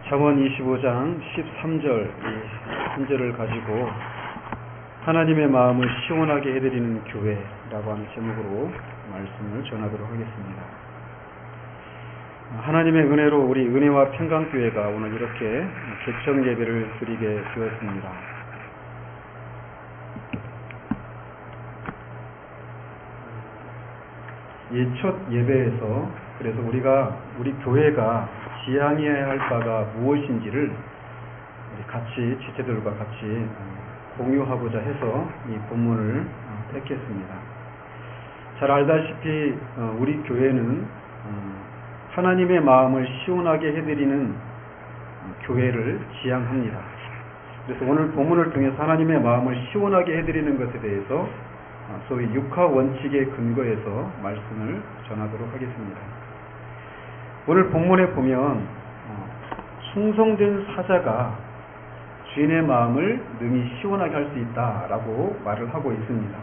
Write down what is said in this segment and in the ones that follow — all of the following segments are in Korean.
잠언 25장 13절 한 절을 가지고 하나님의 마음을 시원하게 해드리는 교회라고 하는 제목으로 말씀을 전하도록 하겠습니다. 하나님의 은혜로 우리 은혜와 평강교회가 오늘 이렇게 개청 예배를 드리게 되었습니다. 이 첫 예배에서 그래서 우리 교회가 지향해야 할 바가 무엇인지를 우리 같이 지체들과 같이 공유하고자 해서 이 본문을 택했습니다. 잘 알다시피 우리 교회는 하나님의 마음을 시원하게 해드리는 교회를 지향합니다. 그래서 오늘 본문을 통해서 하나님의 마음을 시원하게 해드리는 것에 대해서 소위 육하 원칙의 근거에서 말씀을 전하도록 하겠습니다. 오늘 본문에 보면 충성된 사자가 주인의 마음을 능히 시원하게 할 수 있다라고 말을 하고 있습니다.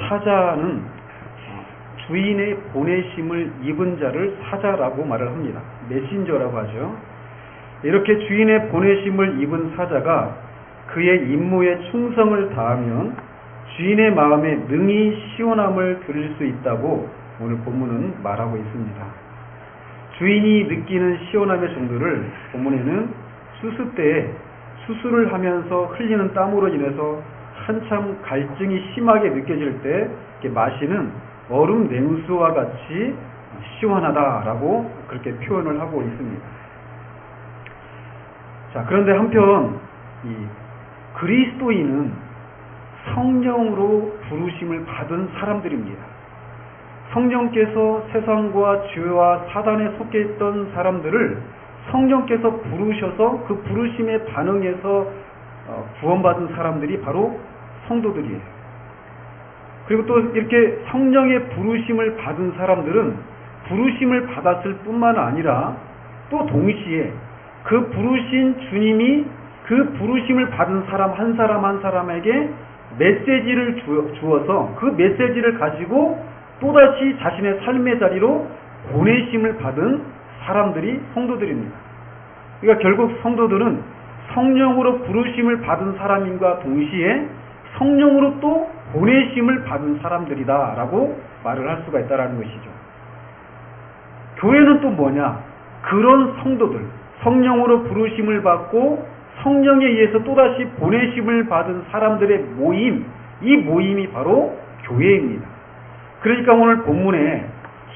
사자는 주인의 보내심을 입은 자를 사자라고 말을 합니다. 메신저라고 하죠. 이렇게 주인의 보내심을 입은 사자가 그의 임무에 충성을 다하면 주인의 마음에 능히 시원함을 드릴 수 있다고 오늘 본문은 말하고 있습니다. 주인이 느끼는 시원함의 정도를 본문에는 수수 때에 수술을 하면서 흘리는 땀으로 인해서 한참 갈증이 심하게 느껴질 때 마시는 얼음 냉수와 같이 시원하다라고 그렇게 표현을 하고 있습니다. 자, 그런데 한편 이 그리스도인은 성령으로 부르심을 받은 사람들입니다. 성령께서 세상과 죄와 사단에 속해 있던 사람들을 성령께서 부르셔서 그 부르심에 반응해서 구원받은 사람들이 바로 성도들이에요. 그리고 또 이렇게 성령의 부르심을 받은 사람들은 부르심을 받았을 뿐만 아니라 또 동시에 그 부르신 주님이 그 부르심을 받은 사람 한 사람에게 메시지를 주어서 그 메시지를 가지고 또다시 자신의 삶의 자리로 보내심을 받은 사람들이 성도들입니다. 그러니까 결국 성도들은 성령으로 부르심을 받은 사람인과 동시에 성령으로 또 보내심을 받은 사람들이다라고 말을 할 수가 있다는 것이죠. 교회는 또 뭐냐? 그런 성도들, 성령으로 부르심을 받고 성령에 의해서 또다시 보내심을 받은 사람들의 모임, 이 모임이 바로 교회입니다. 그러니까 오늘 본문에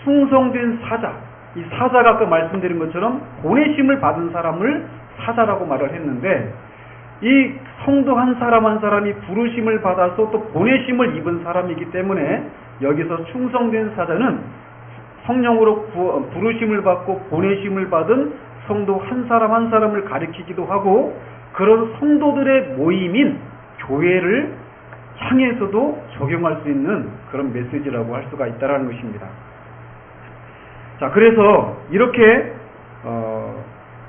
충성된 사자, 이 사자가 아까 말씀드린 것처럼 보내심을 받은 사람을 사자라고 말을 했는데 이 성도 한 사람이 부르심을 받아서 또 보내심을 입은 사람이기 때문에 여기서 충성된 사자는 성령으로 부르심을 받고 보내심을 받은 성도 한 사람을 가리키기도 하고 그런 성도들의 모임인 교회를 향해서도 적용할 수 있는 그런 메시지라고 할 수가 있다는 것입니다. 자, 그래서 이렇게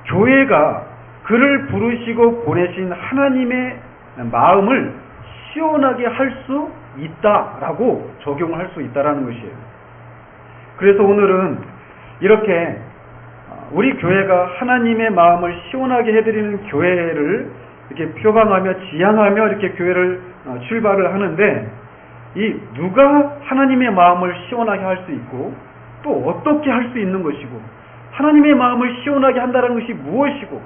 교회가 그를 부르시고 보내신 하나님의 마음을 시원하게 할 수 있다라고 적용을 할 수 있다는 것이에요. 그래서 오늘은 이렇게 우리 교회가 하나님의 마음을 시원하게 해드리는 교회를 이렇게 표방하며 지향하며 이렇게 교회를 출발을 하는데 이 누가 하나님의 마음을 시원하게 할 수 있고 또 어떻게 할 수 있는 것이고 하나님의 마음을 시원하게 한다는 것이 무엇이고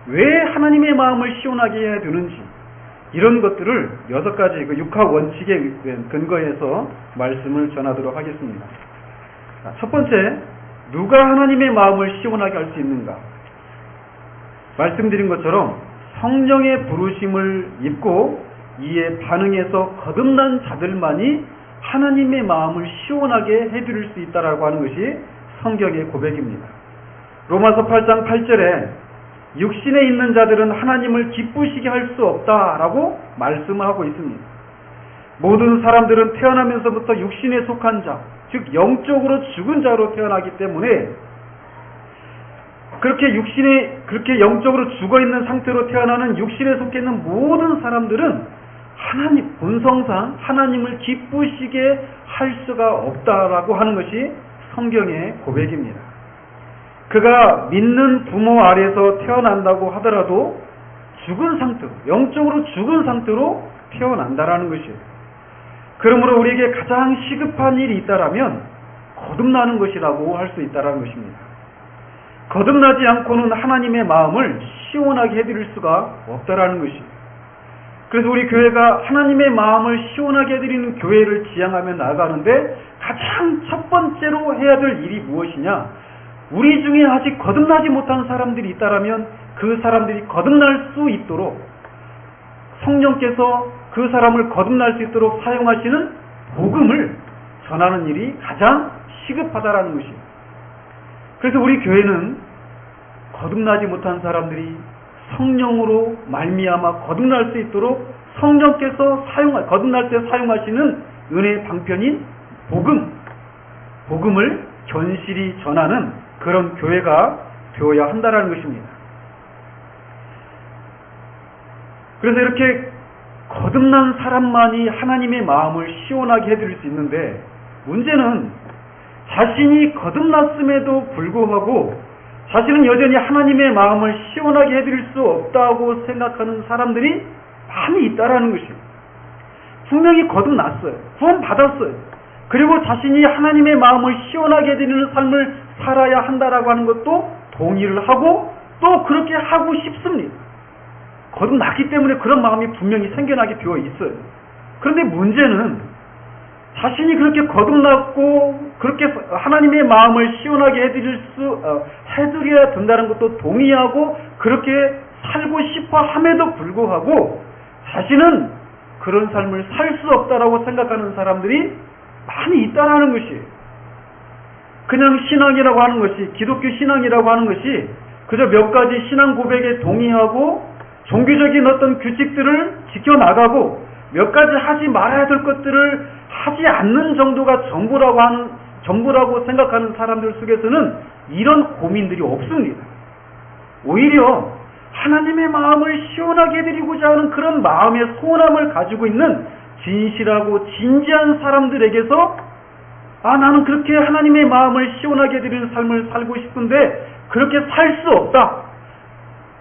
왜 하나님의 마음을 시원하게 해야 되는지 이런 것들을 6가지 그 육하 원칙에 근거해서 말씀을 전하도록 하겠습니다. 자, 첫 번째, 누가 하나님의 마음을 시원하게 할 수 있는가? 말씀드린 것처럼 성령의 부르심을 입고 이에 반응해서 거듭난 자들만이 하나님의 마음을 시원하게 해드릴 수 있다라고 하는 것이 성경의 고백입니다. 로마서 8장 8절에 육신에 있는 자들은 하나님을 기쁘시게 할 수 없다라고 말씀을 하고 있습니다. 모든 사람들은 태어나면서부터 육신에 속한 자, 즉 영적으로 죽은 자로 태어나기 때문에 그렇게 영적으로 죽어 있는 상태로 태어나는 육신에 속해 있는 모든 사람들은 하나님 본성상 하나님을 기쁘시게 할 수가 없다라고 하는 것이 성경의 고백입니다. 그가 믿는 부모 아래에서 태어난다고 하더라도 죽은 상태로, 영적으로 죽은 상태로 태어난다라는 것이에요. 그러므로 우리에게 가장 시급한 일이 있다라면 거듭나는 것이라고 할 수 있다라는 것입니다. 거듭나지 않고는 하나님의 마음을 시원하게 해드릴 수가 없다라는 것이에요. 그래서 우리 교회가 하나님의 마음을 시원하게 해드리는 교회를 지향하며 나아가는데 가장 첫 번째로 해야 될 일이 무엇이냐? 우리 중에 아직 거듭나지 못한 사람들이 있다라면 그 사람들이 거듭날 수 있도록 성령께서 그 사람을 거듭날 수 있도록 사용하시는 복음을 전하는 일이 가장 시급하다라는 것이에요. 그래서 우리 교회는 거듭나지 못한 사람들이 성령으로 말미암아 거듭날 수 있도록 성령께서 거듭날 때 사용하시는 은혜의 방편인 복음을 견실히 전하는 그런 교회가 되어야 한다는 것입니다. 그래서 이렇게 거듭난 사람만이 하나님의 마음을 시원하게 해드릴 수 있는데, 문제는 자신이 거듭났음에도 불구하고 자신은 여전히 하나님의 마음을 시원하게 해드릴 수 없다고 생각하는 사람들이 많이 있다라는 것이에요. 분명히 거듭났어요. 구원 받았어요. 그리고 자신이 하나님의 마음을 시원하게 해드리는 삶을 살아야 한다라고 하는 것도 동의를 하고 또 그렇게 하고 싶습니다. 거듭났기 때문에 그런 마음이 분명히 생겨나게 되어 있어요. 그런데 문제는 자신이 그렇게 거듭났고 그렇게 하나님의 마음을 시원하게 해드려야 된다는 것도 동의하고 그렇게 살고 싶어 함에도 불구하고 자신은 그런 삶을 살 수 없다라고 생각하는 사람들이 많이 있다라는 것이에요. 그냥 신앙이라고 하는 것이, 기독교 신앙이라고 하는 것이 그저 몇 가지 신앙 고백에 동의하고 종교적인 어떤 규칙들을 지켜나가고 몇 가지 하지 말아야 될 것들을 하지 않는 정도가 전부라고 생각하는 사람들 속에서는 이런 고민들이 없습니다. 오히려 하나님의 마음을 시원하게 해드리고자 하는 그런 마음의 소원함을 가지고 있는 진실하고 진지한 사람들에게서 나는 그렇게 하나님의 마음을 시원하게 해드리는 삶을 살고 싶은데 그렇게 살 수 없다.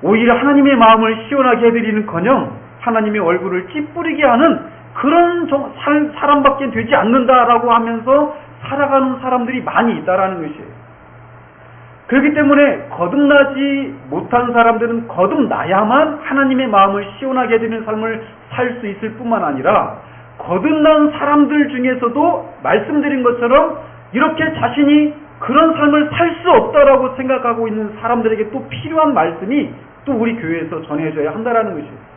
오히려 하나님의 마음을 시원하게 해드리는커녕 하나님의 얼굴을 찌푸리게 하는 그런 사람밖에 되지 않는다라고 하면서 살아가는 사람들이 많이 있다라는 것이에요. 그렇기 때문에 거듭나지 못한 사람들은 거듭나야만 하나님의 마음을 시원하게 해드리는 삶을 살 수 있을 뿐만 아니라 거듭난 사람들 중에서도 말씀드린 것처럼 이렇게 자신이 그런 삶을 살 수 없다라고 생각하고 있는 사람들에게 또 필요한 말씀이 또 우리 교회에서 전해져야 한다라는 것이에요.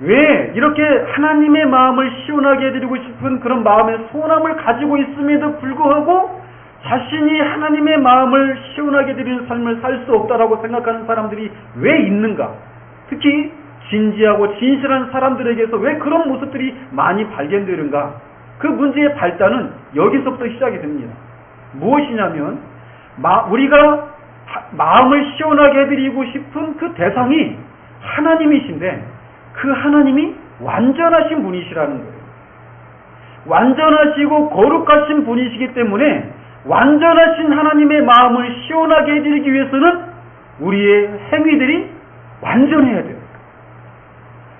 왜 이렇게 하나님의 마음을 시원하게 해드리고 싶은 그런 마음의 소원함을 가지고 있음에도 불구하고 자신이 하나님의 마음을 시원하게 해드리는 삶을 살 수 없다라고 생각하는 사람들이 왜 있는가? 특히 진지하고 진실한 사람들에게서 왜 그런 모습들이 많이 발견되는가? 그 문제의 발단은 여기서부터 시작이 됩니다. 무엇이냐면 우리가 마음을 시원하게 해드리고 싶은 그 대상이 하나님이신데 그 하나님이 완전하신 분이시라는 거예요. 완전하시고 거룩하신 분이시기 때문에 완전하신 하나님의 마음을 시원하게 해드리기 위해서는 우리의 행위들이 완전해야 돼요.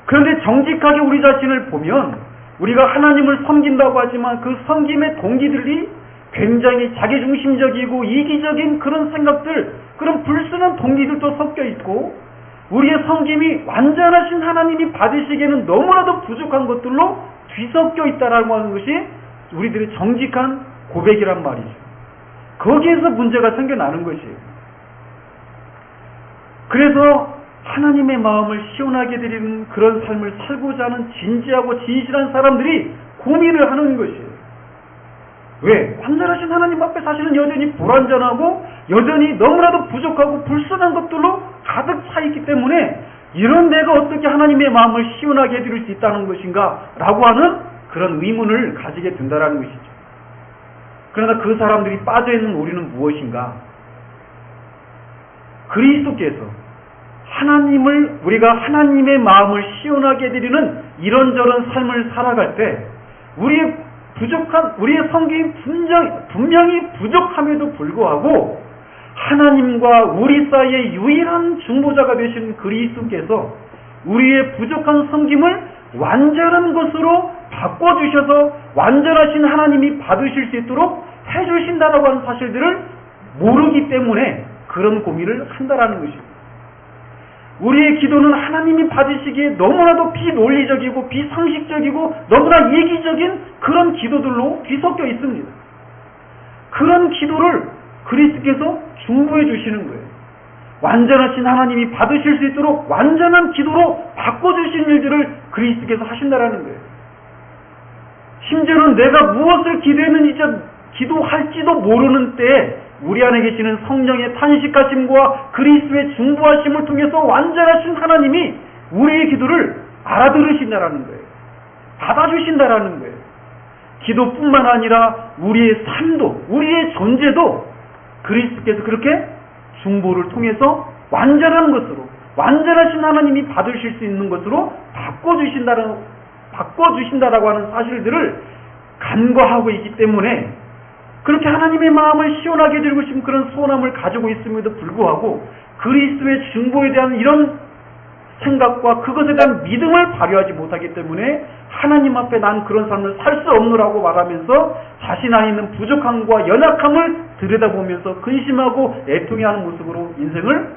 그런데 정직하게 우리 자신을 보면 우리가 하나님을 섬긴다고 하지만 그 섬김의 동기들이 굉장히 자기중심적이고 이기적인 그런 생각들, 그런 불순한 동기들도 섞여 있고 우리의 섬김이 완전하신 하나님이 받으시기에는 너무나도 부족한 것들로 뒤섞여 있다라고 하는 것이 우리들의 정직한 고백이란 말이죠. 거기에서 문제가 생겨나는 것이에요. 그래서 하나님의 마음을 시원하게 드리는 그런 삶을 살고자 하는 진지하고 진실한 사람들이 고민을 하는 것이에요. 왜? 완전하신 하나님 앞에 사실은 여전히 불완전하고 여전히 너무나도 부족하고 불순한 것들로 가득 차 있기 때문에 이런 내가 어떻게 하나님의 마음을 시원하게 해드릴 수 있다는 것인가 라고 하는 그런 의문을 가지게 된다는 것이죠. 그러나 그 사람들이 빠져있는 우리는 무엇인가? 그리스도께서 우리가 하나님의 마음을 시원하게 해드리는 이런저런 삶을 살아갈 때 우리의 성경이 분명히 부족함에도 불구하고 하나님과 우리 사이의 유일한 중보자가 되신 그리스도께서 우리의 부족한 섬김을 완전한 것으로 바꿔주셔서 완전하신 하나님이 받으실 수 있도록 해주신다라고 하는 사실들을 모르기 때문에 그런 고민을 한다라는 것입니다. 우리의 기도는 하나님이 받으시기에 너무나도 비논리적이고 비상식적이고 너무나 이기적인 그런 기도들로 뒤섞여 있습니다. 그런 기도를 그리스도께서 중보해 주시는 거예요. 완전하신 하나님이 받으실 수 있도록 완전한 기도로 바꿔주신 일들을 그리스도께서 하신다라는 거예요. 심지어는 내가 무엇을 기도했는지 기도할지도 모르는 때에 우리 안에 계시는 성령의 탄식하심과 그리스도의 중보하심을 통해서 완전하신 하나님이 우리의 기도를 알아들으신다라는 거예요. 받아주신다라는 거예요. 기도뿐만 아니라 우리의 삶도, 우리의 존재도 그리스도께서 그렇게 중보를 통해서 완전한 것으로, 완전하신 하나님이 받으실 수 있는 것으로 바꿔주신다라고 하는 사실들을 간과하고 있기 때문에 그렇게 하나님의 마음을 시원하게 해드리고 싶은 그런 소원함을 가지고 있음에도 불구하고 그리스도의 중보에 대한 이런 생각과 그것에 대한 믿음을 발휘하지 못하기 때문에 하나님 앞에 난 그런 삶을 살 수 없노라고 말하면서 자신 안에 있는 부족함과 연약함을 들여다보면서 근심하고 애통해하는 모습으로 인생을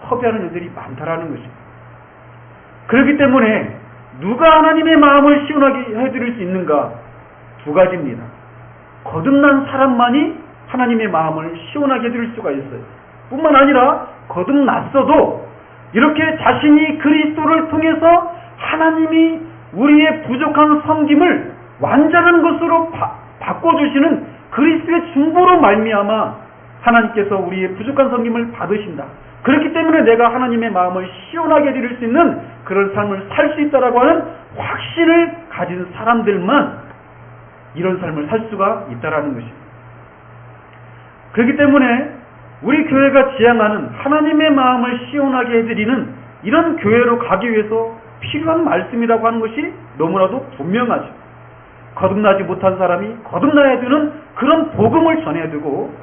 허비하는 이들이 많다라는 것입니다. 그렇기 때문에 누가 하나님의 마음을 시원하게 해드릴 수 있는가? 두 가지입니다. 거듭난 사람만이 하나님의 마음을 시원하게 해드릴 수가 있어요. 뿐만 아니라 거듭났어도 이렇게 자신이 그리스도를 통해서 하나님이 우리의 부족한 섬김을 완전한 것으로 바꿔주시는 그리스도의 중보로 말미암아 하나님께서 우리의 부족한 섬김을 받으신다. 그렇기 때문에 내가 하나님의 마음을 시원하게 해드릴 수 있는 그런 삶을 살 수 있다라고 하는 확신을 가진 사람들만 이런 삶을 살 수가 있다라는 것입니다. 그렇기 때문에 우리 교회가 지향하는 하나님의 마음을 시원하게 해드리는 이런 교회로 가기 위해서 필요한 말씀이라고 하는 것이 너무나도 분명하죠. 거듭나지 못한 사람이 거듭나야 되는 그런 복음을 전해야 되고,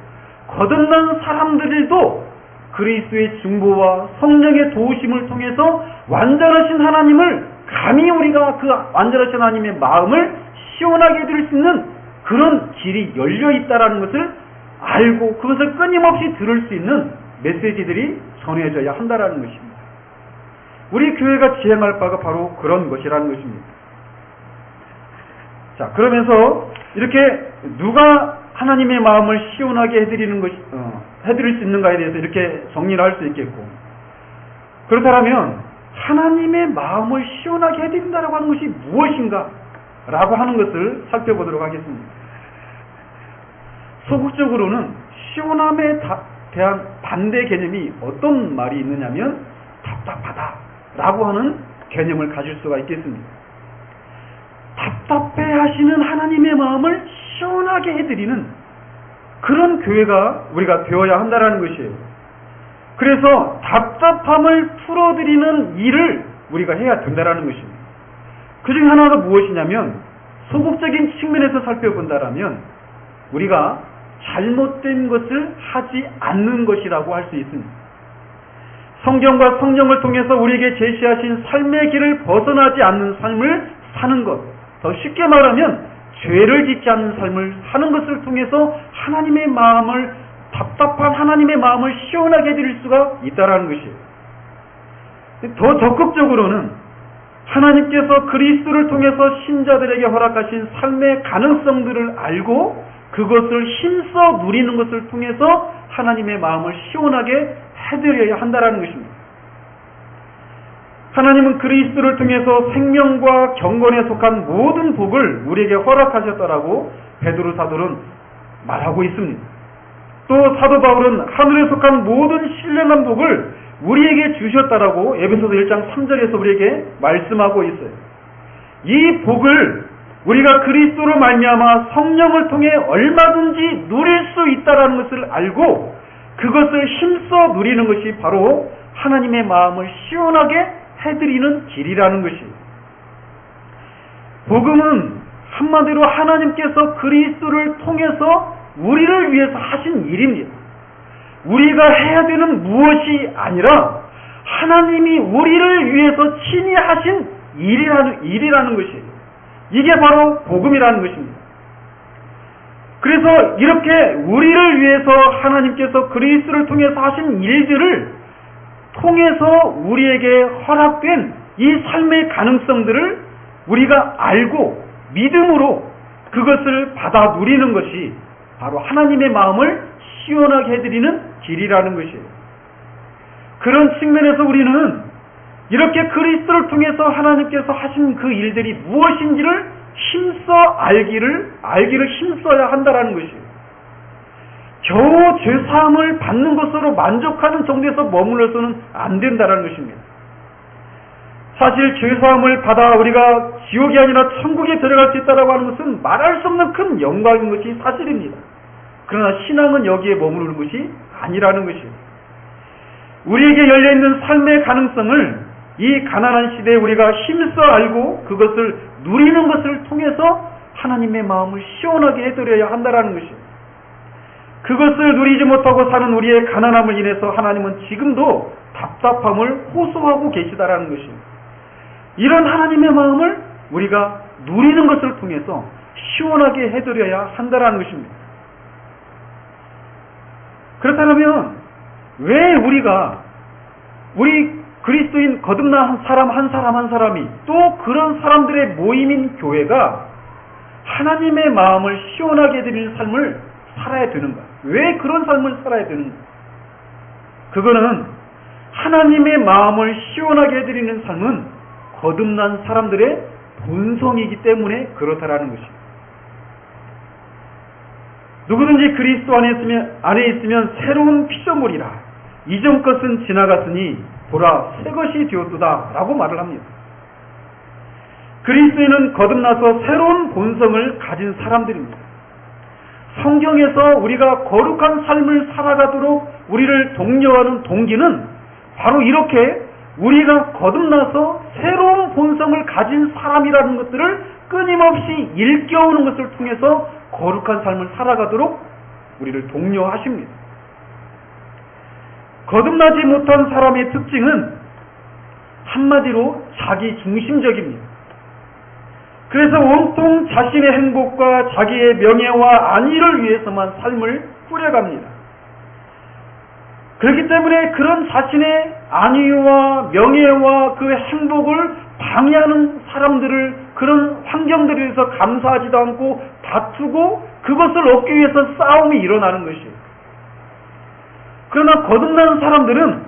거듭난 사람들도 그리스도의 중보와 성령의 도우심을 통해서 완전하신 하나님을 감히 우리가 그 완전하신 하나님의 마음을 시원하게 해드릴 수 있는 그런 길이 열려 있다라는 것을 알고 그것을 끊임없이 들을 수 있는 메시지들이 전해져야 한다라는 것입니다. 우리 교회가 지향할 바가 바로 그런 것이라는 것입니다. 자, 그러면서 이렇게 누가 하나님의 마음을 시원하게 해드릴 수 있는가에 대해서 이렇게 정리를 할 수 있겠고, 그렇다면 하나님의 마음을 시원하게 해드린다라고 하는 것이 무엇인가? 라고 하는 것을 살펴보도록 하겠습니다. 소극적으로는 시원함에 대한 반대 개념이 어떤 말이 있느냐면 답답하다 라고 하는 개념을 가질 수가 있겠습니다. 답답해 하시는 하나님의 마음을 시원하게 해드리는 그런 교회가 우리가 되어야 한다는 것이에요. 그래서 답답함을 풀어드리는 일을 우리가 해야 된다는 것입니다. 그 중에 하나가 무엇이냐면, 소극적인 측면에서 살펴본다면 우리가 잘못된 것을 하지 않는 것이라고 할 수 있습니다. 성경과 성령을 통해서 우리에게 제시하신 삶의 길을 벗어나지 않는 삶을 사는 것, 더 쉽게 말하면 죄를 짓지 않는 삶을 사는 것을 통해서 하나님의 마음을, 답답한 하나님의 마음을 시원하게 해드릴 수가 있다는 것이에요. 더 적극적으로는 하나님께서 그리스도를 통해서 신자들에게 허락하신 삶의 가능성들을 알고 그것을 힘써 누리는 것을 통해서 하나님의 마음을 시원하게 해드려야 한다는 것입니다. 하나님은 그리스도를 통해서 생명과 경건에 속한 모든 복을 우리에게 허락하셨다라고 베드로 사도는 말하고 있습니다. 또 사도 바울은 하늘에 속한 모든 신령한 복을 우리에게 주셨다라고 에베소서 1장 3절에서 우리에게 말씀하고 있어요. 이 복을 우리가 그리스도로 말미암아 성령을 통해 얼마든지 누릴 수 있다라는 것을 알고 그것을 힘써 누리는 것이 바로 하나님의 마음을 시원하게 해드리는 길이라는 것입니다. 복음은 한마디로 하나님께서 그리스도를 통해서 우리를 위해서 하신 일입니다. 우리가 해야 되는 무엇이 아니라 하나님이 우리를 위해서 친히 하신 일이라는 것이에요. 이게 바로 복음이라는 것입니다. 그래서 이렇게 우리를 위해서 하나님께서 그리스도를 통해서 하신 일들을 통해서 우리에게 허락된 이 삶의 가능성들을 우리가 알고 믿음으로 그것을 받아 누리는 것이 바로 하나님의 마음을 시원하게 해드리는 길이라는 것이에요. 그런 측면에서 우리는 이렇게 그리스도를 통해서 하나님께서 하신 그 일들이 무엇인지를 힘써 알기를 힘써야 한다라는 것이에요. 겨우 죄사함을 받는 것으로 만족하는 정도에서 머물러서는 안 된다라는 것입니다. 사실 죄사함을 받아 우리가 지옥이 아니라 천국에 들어갈 수 있다라고 하는 것은 말할 수 없는 큰 영광인 것이 사실입니다. 그러나 신앙은 여기에 머무르는 것이 아니라는 것이에요. 우리에게 열려있는 삶의 가능성을 이 가난한 시대에 우리가 힘써 알고 그것을 누리는 것을 통해서 하나님의 마음을 시원하게 해드려야 한다는 것이에요. 그것을 누리지 못하고 사는 우리의 가난함을 인해서 하나님은 지금도 답답함을 호소하고 계시다라는 것입니다. 이런 하나님의 마음을 우리가 누리는 것을 통해서 시원하게 해드려야 한다는 것입니다. 그렇다면 왜 우리 그리스도인 거듭난 한 사람이 또 그런 사람들의 모임인 교회가 하나님의 마음을 시원하게 해드리는 삶을 살아야 되는가? 왜 그런 삶을 살아야 되는가? 그거는 하나님의 마음을 시원하게 해드리는 삶은 거듭난 사람들의 본성이기 때문에 그렇다라는 것입니다. 누구든지 그리스도 안에 있으면 새로운 피조물이라 이전 것은 지나갔으니 보라 새 것이 되었도다 라고 말을 합니다. 그리스도인은 거듭나서 새로운 본성을 가진 사람들입니다. 성경에서 우리가 거룩한 삶을 살아가도록 우리를 독려하는 동기는 바로 이렇게 우리가 거듭나서 새로운 본성을 가진 사람이라는 것들을 끊임없이 일깨우는 것을 통해서 거룩한 삶을 살아가도록 우리를 독려하십니다. 거듭나지 못한 사람의 특징은 한마디로 자기중심적입니다. 그래서 온통 자신의 행복과 자기의 명예와 안위를 위해서만 삶을 꾸려갑니다. 그렇기 때문에 그런 자신의 안위와 명예와 그 행복을 방해하는 사람들을 그런 환경들에 대해서 감사하지도 않고 다투고 그것을 얻기 위해서 싸움이 일어나는 것이에요. 그러나 거듭나는 사람들은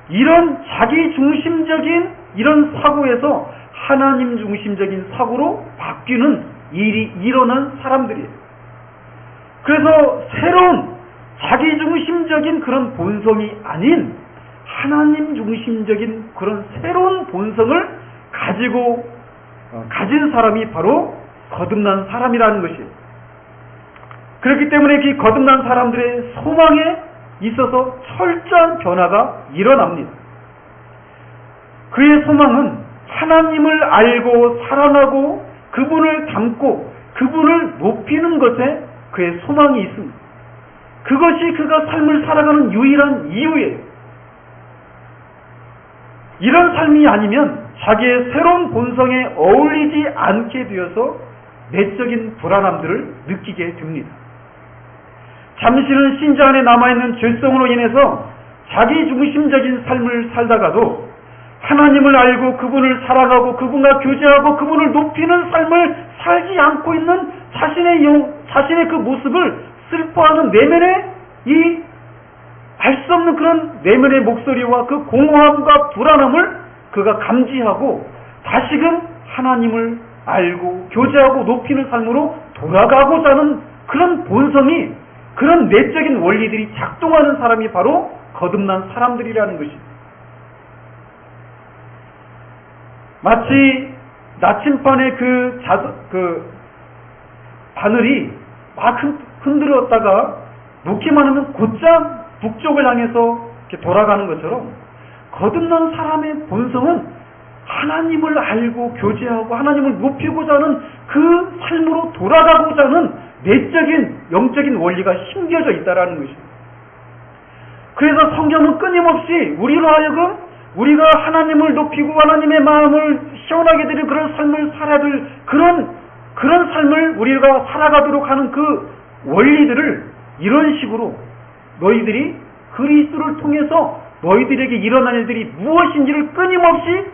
이런 자기중심적인 이런 사고에서 하나님 중심적인 사고로 바뀌는 일이 일어난 사람들이에요. 그래서 새로운 자기중심적인 그런 본성이 아닌 하나님 중심적인 그런 새로운 본성을 가진 사람이 바로 거듭난 사람이라는 것이에요. 그렇기 때문에 그 거듭난 사람들의 소망에 있어서 철저한 변화가 일어납니다. 그의 소망은 하나님을 알고 사랑하고 그분을 닮고 그분을 높이는 것에 그의 소망이 있습니다. 그것이 그가 삶을 살아가는 유일한 이유예요. 이런 삶이 아니면 자기의 새로운 본성에 어울리지 않게 되어서 내적인 불안함들을 느끼게 됩니다. 잠시는 신자 안에 남아있는 죄성으로 인해서 자기중심적인 삶을 살다가도 하나님을 알고 그분을 사랑하고 그분과 교제하고 그분을 높이는 삶을 살지 않고 있는 자신의 그 모습을 슬퍼하는 내면의 이 알 수 없는 그런 내면의 목소리와 그 공허함과 불안함을 그가 감지하고 다시금 하나님을 알고 교제하고 높이는 삶으로 돌아가고자 하는 그런 본성이 그런 내적인 원리들이 작동하는 사람이 바로 거듭난 사람들이라는 것입니다. 마치 나침반의 그 바늘이 막 흔들었다가 놓기만 하면 곧장 북쪽을 향해서 이렇게 돌아가는 것처럼 거듭난 사람의 본성은 하나님을 알고 교제하고 하나님을 높이고자 하는 그 삶으로 돌아가고자 하는 내적인 영적인 원리가 심겨져 있다라는 것입니다. 그래서 성경은 끊임없이 우리로 하여금 우리가 하나님을 높이고 하나님의 마음을 시원하게 드릴 그런 삶을 살아야 될 그런 삶을 우리가 살아가도록 하는 그 원리들을 이런 식으로 너희들이 그리스도를 통해서 너희들에게 일어난 일들이 무엇인지를 끊임없이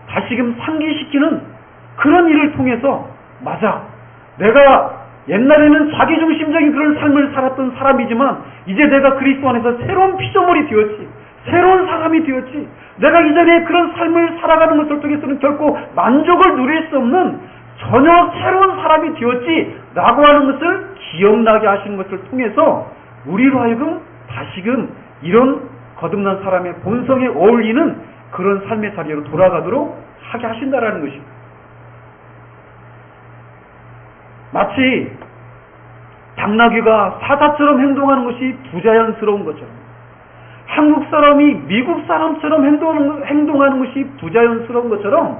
다시금 상기시키는 그런 일을 통해서, 맞아, 내가 옛날에는 자기중심적인 그런 삶을 살았던 사람이지만 이제 내가 그리스도 안에서 새로운 피조물이 되었지, 새로운 사람이 되었지, 내가 이전에 그런 삶을 살아가는 것을 통해서는 결코 만족을 누릴 수 없는 전혀 새로운 사람이 되었지 라고 하는 것을 기억나게 하시는 것을 통해서 우리로 하여금 다시금 이런 거듭난 사람의 본성에 어울리는 그런 삶의 자리로 돌아가도록 하게 하신다라는 것입니다. 마치 당나귀가 사자처럼 행동하는 것이 부자연스러운 것처럼, 한국 사람이 미국 사람처럼 행동하는 것이 부자연스러운 것처럼,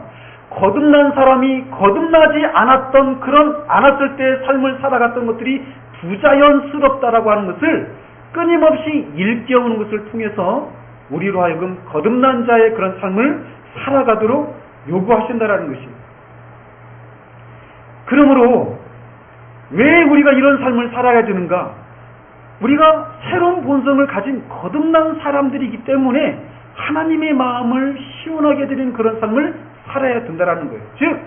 거듭난 사람이 거듭나지 않았을 때의 삶을 살아갔던 것들이 부자연스럽다라고 하는 것을 끊임없이 일깨우는 것을 통해서 우리로 하여금 거듭난 자의 그런 삶을 살아가도록 요구하신다라는 것입니다. 그러므로 왜 우리가 이런 삶을 살아야 되는가? 우리가 새로운 본성을 가진 거듭난 사람들이기 때문에 하나님의 마음을 시원하게 드리는 그런 삶을 살아야 된다는 거예요. 즉,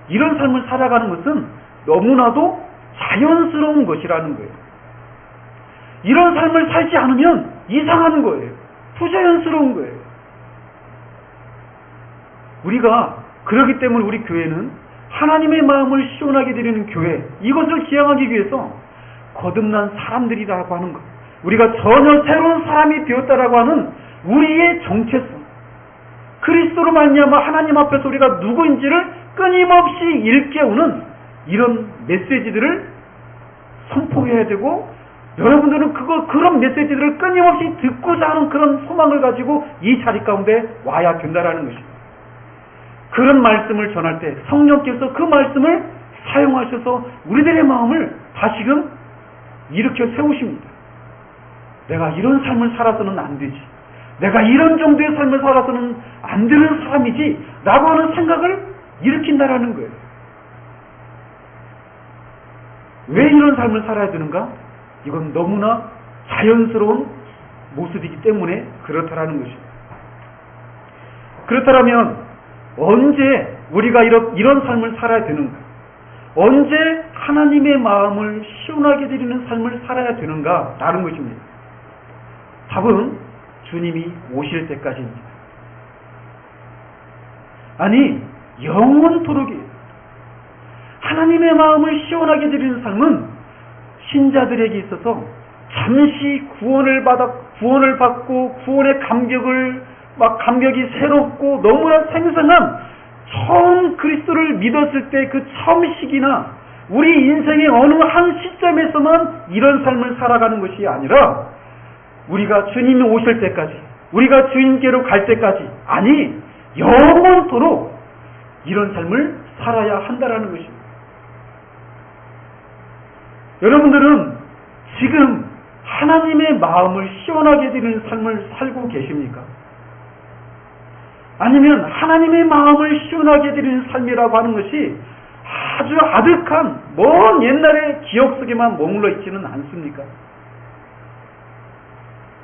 이런 삶을 살아가는 것은 너무나도 자연스러운 것이라는 거예요. 이런 삶을 살지 않으면 이상한 거예요. 부자연스러운 거예요. 우리가 그렇기 때문에 우리 교회는 하나님의 마음을 시원하게 드리는 교회, 이것을 지향하기 위해서 거듭난 사람들이라고 하는 것, 우리가 전혀 새로운 사람이 되었다라고 하는 우리의 정체성, 그리스도로 말미암아 하나님 앞에서 우리가 누구인지를 끊임없이 일깨우는 이런 메시지들을 선포해야 되고, 여러분들은 그런 메시지들을 끊임없이 듣고자 하는 그런 소망을 가지고 이 자리 가운데 와야 된다라는 것입니다. 그런 말씀을 전할 때 성령께서 그 말씀을 사용하셔서 우리들의 마음을 다시금 일으켜 세우십니다. 내가 이런 삶을 살아서는 안 되지, 내가 이런 정도의 삶을 살아서는 안 되는 사람이지 라고 하는 생각을 일으킨다라는 거예요. 왜 이런 삶을 살아야 되는가? 이건 너무나 자연스러운 모습이기 때문에 그렇다라는 것입니다. 그렇다면 언제 우리가 이런 삶을 살아야 되는가? 언제 하나님의 마음을 시원하게 드리는 삶을 살아야 되는가? 라는 것입니다. 답은 주님이 오실 때까지입니다. 아니, 영원토록이에요. 하나님의 마음을 시원하게 드리는 삶은 신자들에게 있어서 잠시 구원을 받고 구원의 감격이 새롭고 너무나 생생한 처음 그리스도를 믿었을 때 그 처음 시기나 우리 인생의 어느 한 시점에서만 이런 삶을 살아가는 것이 아니라 우리가 주님이 오실 때까지, 우리가 주님께로 갈 때까지, 아니 영원토록 이런 삶을 살아야 한다라는 것입니다. 여러분들은 지금 하나님의 마음을 시원하게 드리는 삶을 살고 계십니까? 아니면 하나님의 마음을 시원하게 드리는 삶이라고 하는 것이 아주 아득한 먼 옛날의 기억 속에만 머물러 있지는 않습니까?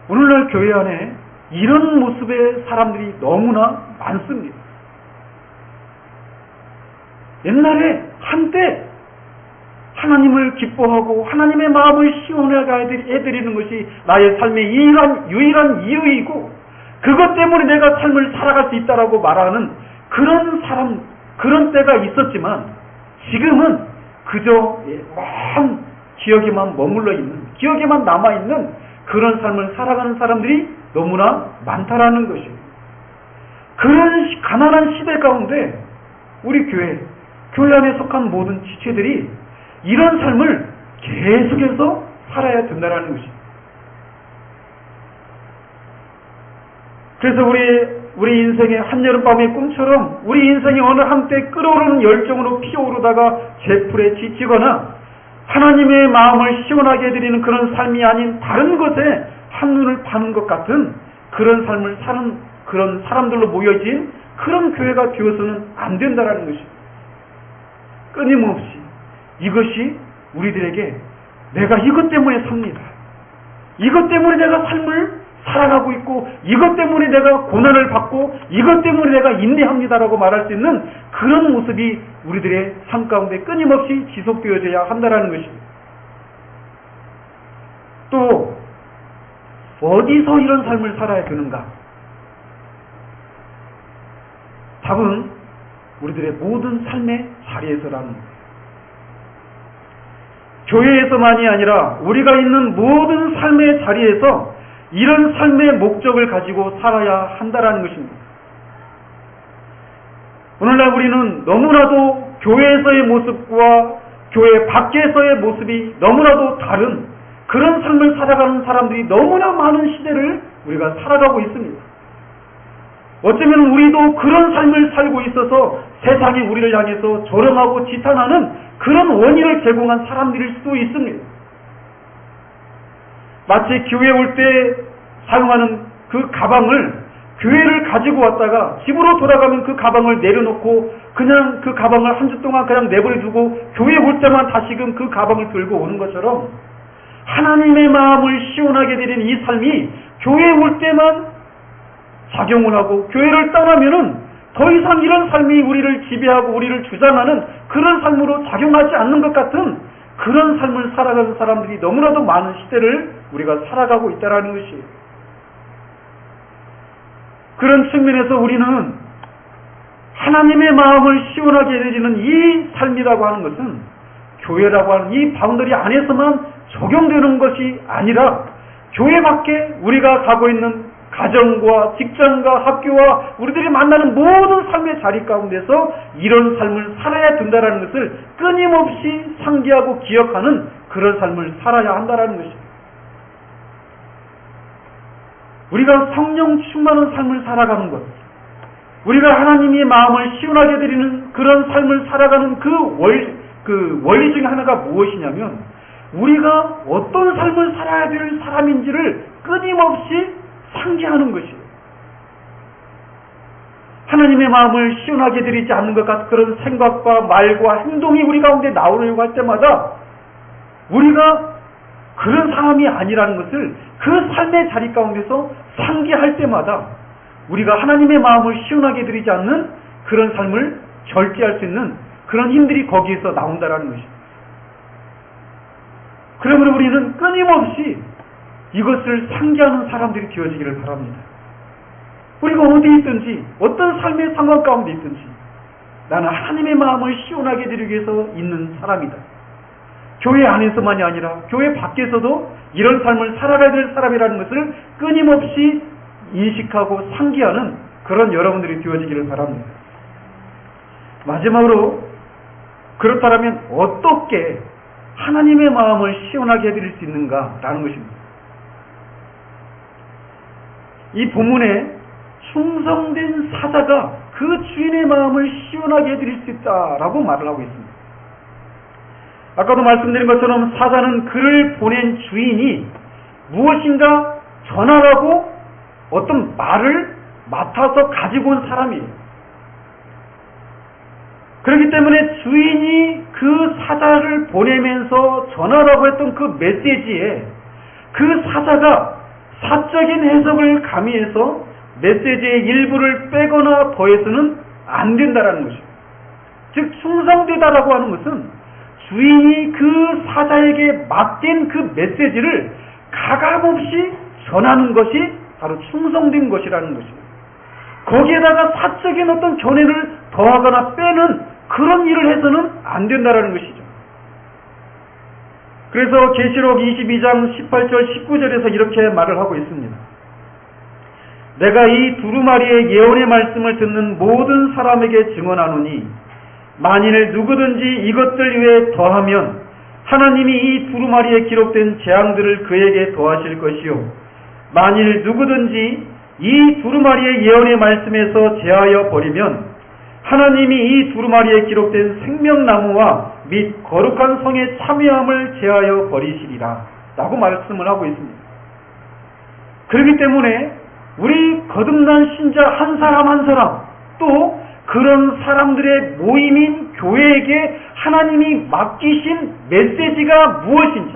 오늘날 교회 안에 이런 모습의 사람들이 너무나 많습니다. 옛날에 한때 하나님을 기뻐하고 하나님의 마음을 시원하게 해드리는 것이 나의 삶의 유일한 이유이고, 그것 때문에 내가 삶을 살아갈 수 있다라고 말하는 그런 때가 있었지만, 지금은 그저 먼 기억에만 머물러 있는, 기억에만 남아있는 그런 삶을 살아가는 사람들이 너무나 많다라는 것입니다. 그런 가난한 시대 가운데 우리 교회 안에 속한 모든 지체들이 이런 삶을 계속해서 살아야 된다는 것입니다. 그래서 우리 인생의 한여름밤의 꿈처럼 우리 인생이 어느 한때 끓어오르는 열정으로 피어오르다가 재풀에 지치거나 하나님의 마음을 시원하게 해드리는 그런 삶이 아닌 다른 것에 한눈을 파는 것 같은 그런 삶을 사는 그런 사람들로 모여진 그런 교회가 되어서는 안 된다라는 것입니다. 끊임없이 이것이 우리들에게 내가 이것 때문에 삽니다. 이것 때문에 내가 삶을 살아가고 있고 이것 때문에 내가 고난을 받고 이것 때문에 내가 인내합니다라고 말할 수 있는 그런 모습이 우리들의 삶 가운데 끊임없이 지속되어져야 한다라는 것입니다. 또 어디서 이런 삶을 살아야 되는가? 답은 우리들의 모든 삶의 자리에서라는 거예요. 교회에서만이 아니라 우리가 있는 모든 삶의 자리에서 이런 삶의 목적을 가지고 살아야 한다라는 것입니다. 오늘날 우리는 너무나도 교회에서의 모습과 교회 밖에서의 모습이 너무나도 다른 그런 삶을 살아가는 사람들이 너무나 많은 시대를 우리가 살아가고 있습니다. 어쩌면 우리도 그런 삶을 살고 있어서 세상이 우리를 향해서 조롱하고 지탄하는 그런 원인을 제공한 사람들일 수도 있습니다. 마치 교회에 올 때 사용하는 그 가방을 교회를 가지고 왔다가 집으로 돌아가면 그 가방을 내려놓고 그냥 그 가방을 한 주 동안 그냥 내버려두고 교회에 올 때만 다시금 그 가방을 들고 오는 것처럼 하나님의 마음을 시원하게 드리는 이 삶이 교회에 올 때만 작용을 하고 교회를 떠나면은 더 이상 이런 삶이 우리를 지배하고 우리를 주장하는 그런 삶으로 작용하지 않는 것 같은 그런 삶을 살아가는 사람들이 너무나도 많은 시대를 우리가 살아가고 있다는 것이에요. 그런 측면에서 우리는 하나님의 마음을 시원하게 해드리는 이 삶이라고 하는 것은 교회라고 하는 이 바운더리 안에서만 적용되는 것이 아니라 교회 밖에 우리가 가고 있는 가정과 직장과 학교와 우리들이 만나는 모든 삶의 자리 가운데서 이런 삶을 살아야 된다는 것을 끊임없이 상기하고 기억하는 그런 삶을 살아야 한다는 것입니다. 우리가 성령 충만한 삶을 살아가는 것, 우리가 하나님의 마음을 시원하게 드리는 그런 삶을 살아가는 그 원리 중에 하나가 무엇이냐면 우리가 어떤 삶을 살아야 될 사람인지를 끊임없이 상기하는 것이에요. 하나님의 마음을 시원하게 드리지 않는 것 같은 그런 생각과 말과 행동이 우리 가운데 나오려고 할 때마다 우리가 그런 사람이 아니라는 것을 그 삶의 자리 가운데서 상기할 때마다 우리가 하나님의 마음을 시원하게 드리지 않는 그런 삶을 절제할 수 있는 그런 힘들이 거기에서 나온다라는 것입니다. 그러므로 우리는 끊임없이 이것을 상기하는 사람들이 되어지기를 바랍니다. 우리가 어디 있든지 어떤 삶의 상황 가운데 있든지 나는 하나님의 마음을 시원하게 드리기 위해서 있는 사람이다. 교회 안에서만이 아니라 교회 밖에서도 이런 삶을 살아가야 될 사람이라는 것을 끊임없이 인식하고 상기하는 그런 여러분들이 되어지기를 바랍니다. 마지막으로 그렇다면 어떻게 하나님의 마음을 시원하게 해드릴 수 있는가라는 것입니다. 이 본문에 충성된 사자가 그 주인의 마음을 시원하게 해드릴 수 있다라고 말을 하고 있습니다. 아까도 말씀드린 것처럼 사자는 그를 보낸 주인이 무엇인가 전하라고 어떤 말을 맡아서 가지고 온 사람이에요. 그렇기 때문에 주인이 그 사자를 보내면서 전하라고 했던 그 메시지에 그 사자가 사적인 해석을 가미해서 메시지의 일부를 빼거나 더해서는 안 된다라는 것입니다. 즉 충성되다라고 하는 것은 주인이 그 사자에게 맡긴 그 메시지를 가감없이 전하는 것이 바로 충성된 것이라는 것입니다. 거기에다가 사적인 어떤 견해를 더하거나 빼는 그런 일을 해서는 안 된다라는 것이죠. 그래서 계시록 22장 18절 19절에서 이렇게 말을 하고 있습니다. 내가 이 두루마리의 예언의 말씀을 듣는 모든 사람에게 증언하노니 만일 누구든지 이것들 위에 더하면 하나님이 이 두루마리에 기록된 재앙들을 그에게 더하실 것이요 만일 누구든지 이 두루마리의 예언의 말씀에서 제하여 버리면 하나님이 이 두루마리에 기록된 생명나무와 및 거룩한 성의 참여함을 제하여 버리시리라 라고 말씀을 하고 있습니다. 그렇기 때문에 우리 거듭난 신자 한 사람 한 사람, 또 그런 사람들의 모임인 교회에게 하나님이 맡기신 메시지가 무엇인지,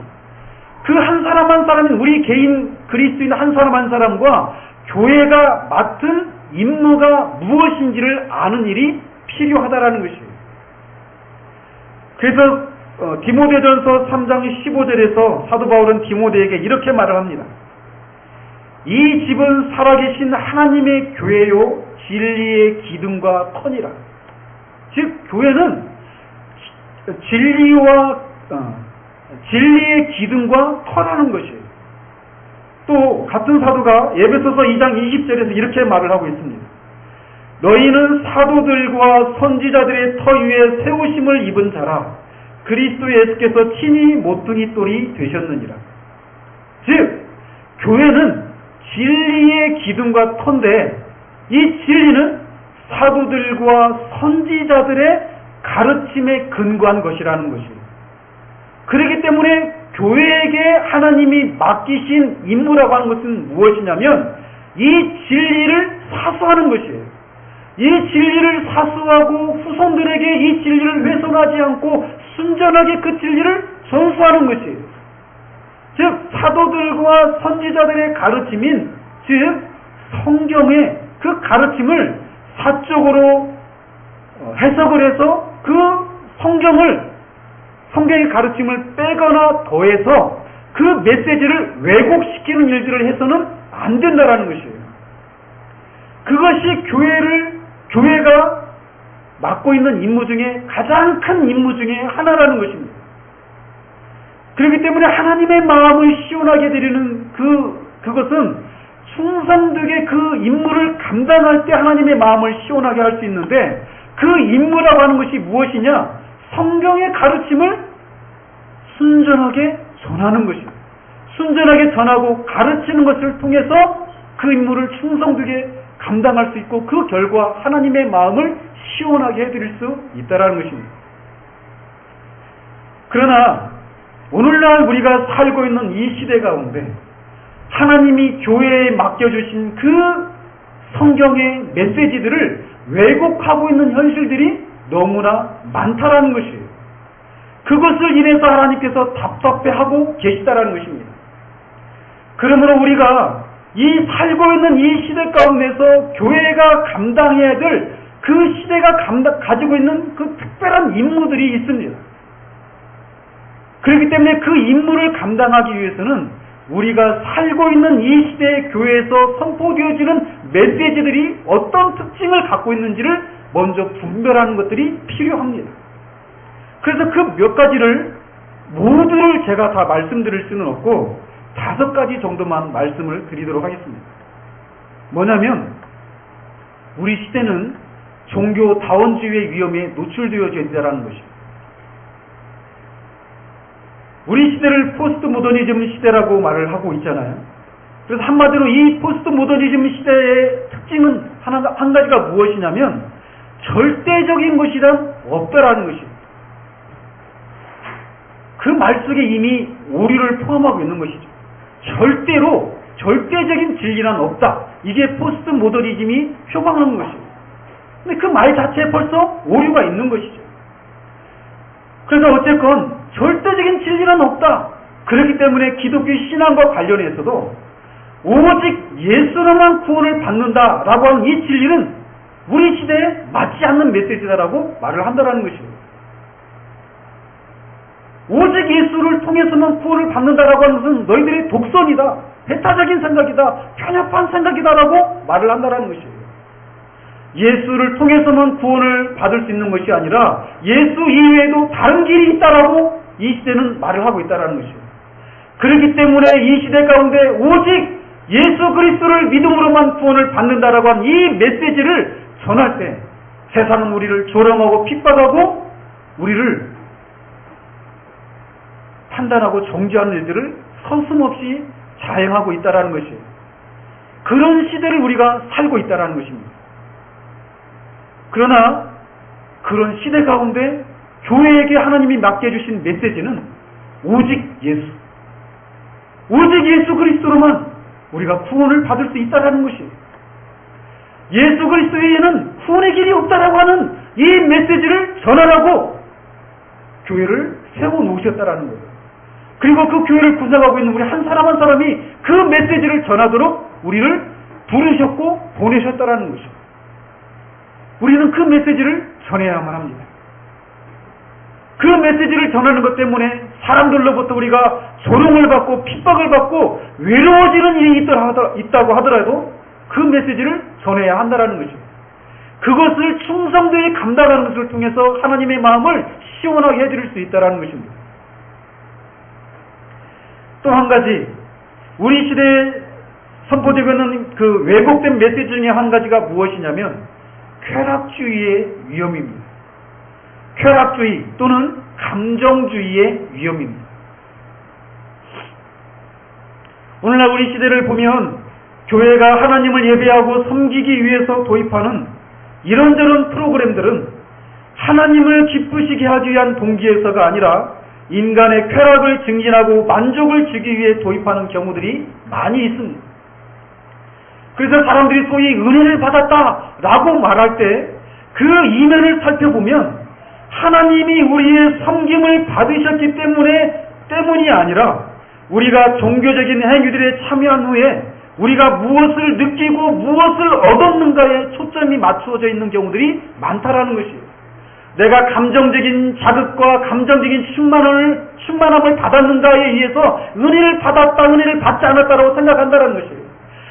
그 한 사람 한 사람인 우리 개인 그리스도인 한 사람 한 사람과 교회가 맡은 임무가 무엇인지를 아는 일이 필요하다라는 것이에요. 그래서 디모데전서 3장 15절에서 사도 바울은 디모데에게 이렇게 말을 합니다. 이 집은 살아계신 하나님의 교회요 진리의 기둥과 터니라. 즉 교회는 진리의 기둥과 터라는 것이에요. 또 같은 사도가 에베소서 2장 20절에서 이렇게 말을 하고 있습니다. 너희는 사도들과 선지자들의 터 위에 세우심을 입은 자라. 그리스도 예수께서 친히 모퉁이 돌이 되셨느니라. 즉 교회는 진리의 기둥과 터인데, 이 진리는 사도들과 선지자들의 가르침에 근거한 것이라는 것이에요. 그렇기 때문에 교회에게 하나님이 맡기신 임무라고 하는 것은 무엇이냐면 이 진리를 사수하는 것이에요. 이 진리를 사수하고 후손들에게 이 진리를 훼손하지 않고 순전하게 그 진리를 전수하는 것이에요. 즉 사도들과 선지자들의 가르침인, 즉 성경의 그 가르침을 사적으로 해석을 해서 그 성경의 가르침을 빼거나 더해서 그 메시지를 왜곡시키는 일들을 해서는 안 된다라는 것이에요. 그것이 교회가 맡고 있는 임무 중에 가장 큰 임무 중에 하나라는 것입니다. 그렇기 때문에 하나님의 마음을 시원하게 드리는 그것은 충성되게 그 임무를 감당할 때 하나님의 마음을 시원하게 할 수 있는데, 그 임무라고 하는 것이 무엇이냐? 성경의 가르침을 순전하게 전하는 것입니다. 순전하게 전하고 가르치는 것을 통해서 그 임무를 충성되게 감당할 수 있고, 그 결과 하나님의 마음을 시원하게 해드릴 수 있다는 것입니다. 그러나 오늘날 우리가 살고 있는 이 시대 가운데 하나님이 교회에 맡겨주신 그 성경의 메시지들을 왜곡하고 있는 현실들이 너무나 많다라는 것이에요. 그것을 인해서 하나님께서 답답해하고 계시다라는 것입니다. 그러므로 우리가 이 살고 있는 이 시대 가운데서 교회가 감당해야 될 그 시대가 가지고 있는 그 특별한 임무들이 있습니다. 그렇기 때문에 그 임무를 감당하기 위해서는 우리가 살고 있는 이 시대의 교회에서 선포되어지는 메시지들이 어떤 특징을 갖고 있는지를 먼저 분별하는 것들이 필요합니다. 그래서 그 몇 가지를 모두를 제가 다 말씀드릴 수는 없고 5가지 정도만 말씀을 드리도록 하겠습니다. 뭐냐면 우리 시대는 종교 다원주의의 위험에 노출되어져 있다는 것입니다. 우리 시대를 포스트 모더니즘 시대라고 말을 하고 있잖아요. 그래서 한마디로 이 포스트 모더니즘 시대의 특징은 한 가지가 무엇이냐면 절대적인 것이란 없다라는 것입니다. 그 말 속에 이미 오류를 포함하고 있는 것이죠. 절대적인 진리란 없다. 이게 포스트 모더니즘이 표방하는 것입니다. 근데 그 말 자체에 벌써 오류가 있는 것이죠. 그래서 어쨌건 절대적인 진리란 없다. 그렇기 때문에 기독교 신앙과 관련해서도 오직 예수로만 구원을 받는다라고 하는 이 진리는 우리 시대에 맞지 않는 메시지다라고 말을 한다는 것입니다. 오직 예수를 통해서만 구원을 받는다라고 하는 것은 너희들의 독선이다, 배타적인 생각이다, 편협한 생각이다라고 말을 한다는 것이에요. 예수를 통해서만 구원을 받을 수 있는 것이 아니라 예수 이외에도 다른 길이 있다라고 이 시대는 말을 하고 있다는 것이에요. 그렇기 때문에 이 시대 가운데 오직 예수 그리스도를 믿음으로만 구원을 받는다라고 하는 이 메시지를 전할 때 세상은 우리를 조롱하고 핍박하고 우리를 판단하고 정죄하는 일들을 서슴없이 자행하고 있다는 것이에요. 그런 시대를 우리가 살고 있다는 것입니다. 그러나 그런 시대 가운데 교회에게 하나님이 맡겨주신 메시지는 오직 예수 그리스도로만 우리가 구원을 받을 수 있다라는 것이에요. 예수 그리스도 외에는 구원의 길이 없다라고 하는 이 메시지를 전하라고 교회를 세워놓으셨다라는 거예요. 그리고 그 교회를 구성하고 있는 우리 한 사람 한 사람이 그 메시지를 전하도록 우리를 부르셨고 보내셨다라는 것이죠. 우리는 그 메시지를 전해야만 합니다. 그 메시지를 전하는 것 때문에 사람들로부터 우리가 조롱을 받고 핍박을 받고 외로워지는 일이 있다고 하더라도 그 메시지를 전해야 한다는 것이죠. 그것을 충성되이 감당하는 것을 통해서 하나님의 마음을 시원하게 해드릴 수 있다는 것입니다. 또 한 가지, 우리 시대에 선포되고 있는 그 왜곡된 메시지 중에 한 가지가 무엇이냐면 쾌락주의의 위험입니다. 쾌락주의 또는 감정주의의 위험입니다. 오늘날 우리 시대를 보면 교회가 하나님을 예배하고 섬기기 위해서 도입하는 이런저런 프로그램들은 하나님을 기쁘시게 하기 위한 동기에서가 아니라 인간의 쾌락을 증진하고 만족을 주기 위해 도입하는 경우들이 많이 있습니다. 그래서 사람들이 소위 은혜를 받았다라고 말할 때 그 이면을 살펴보면 하나님이 우리의 섬김을 받으셨기 때문이 아니라 우리가 종교적인 행위들에 참여한 후에 우리가 무엇을 느끼고 무엇을 얻었는가에 초점이 맞추어져 있는 경우들이 많다라는 것이에요. 내가 감정적인 자극과 감정적인 충만함을 받았는가에 의해서 은혜를 받았다, 은혜를 받지 않았다라고 생각한다는 것이에요.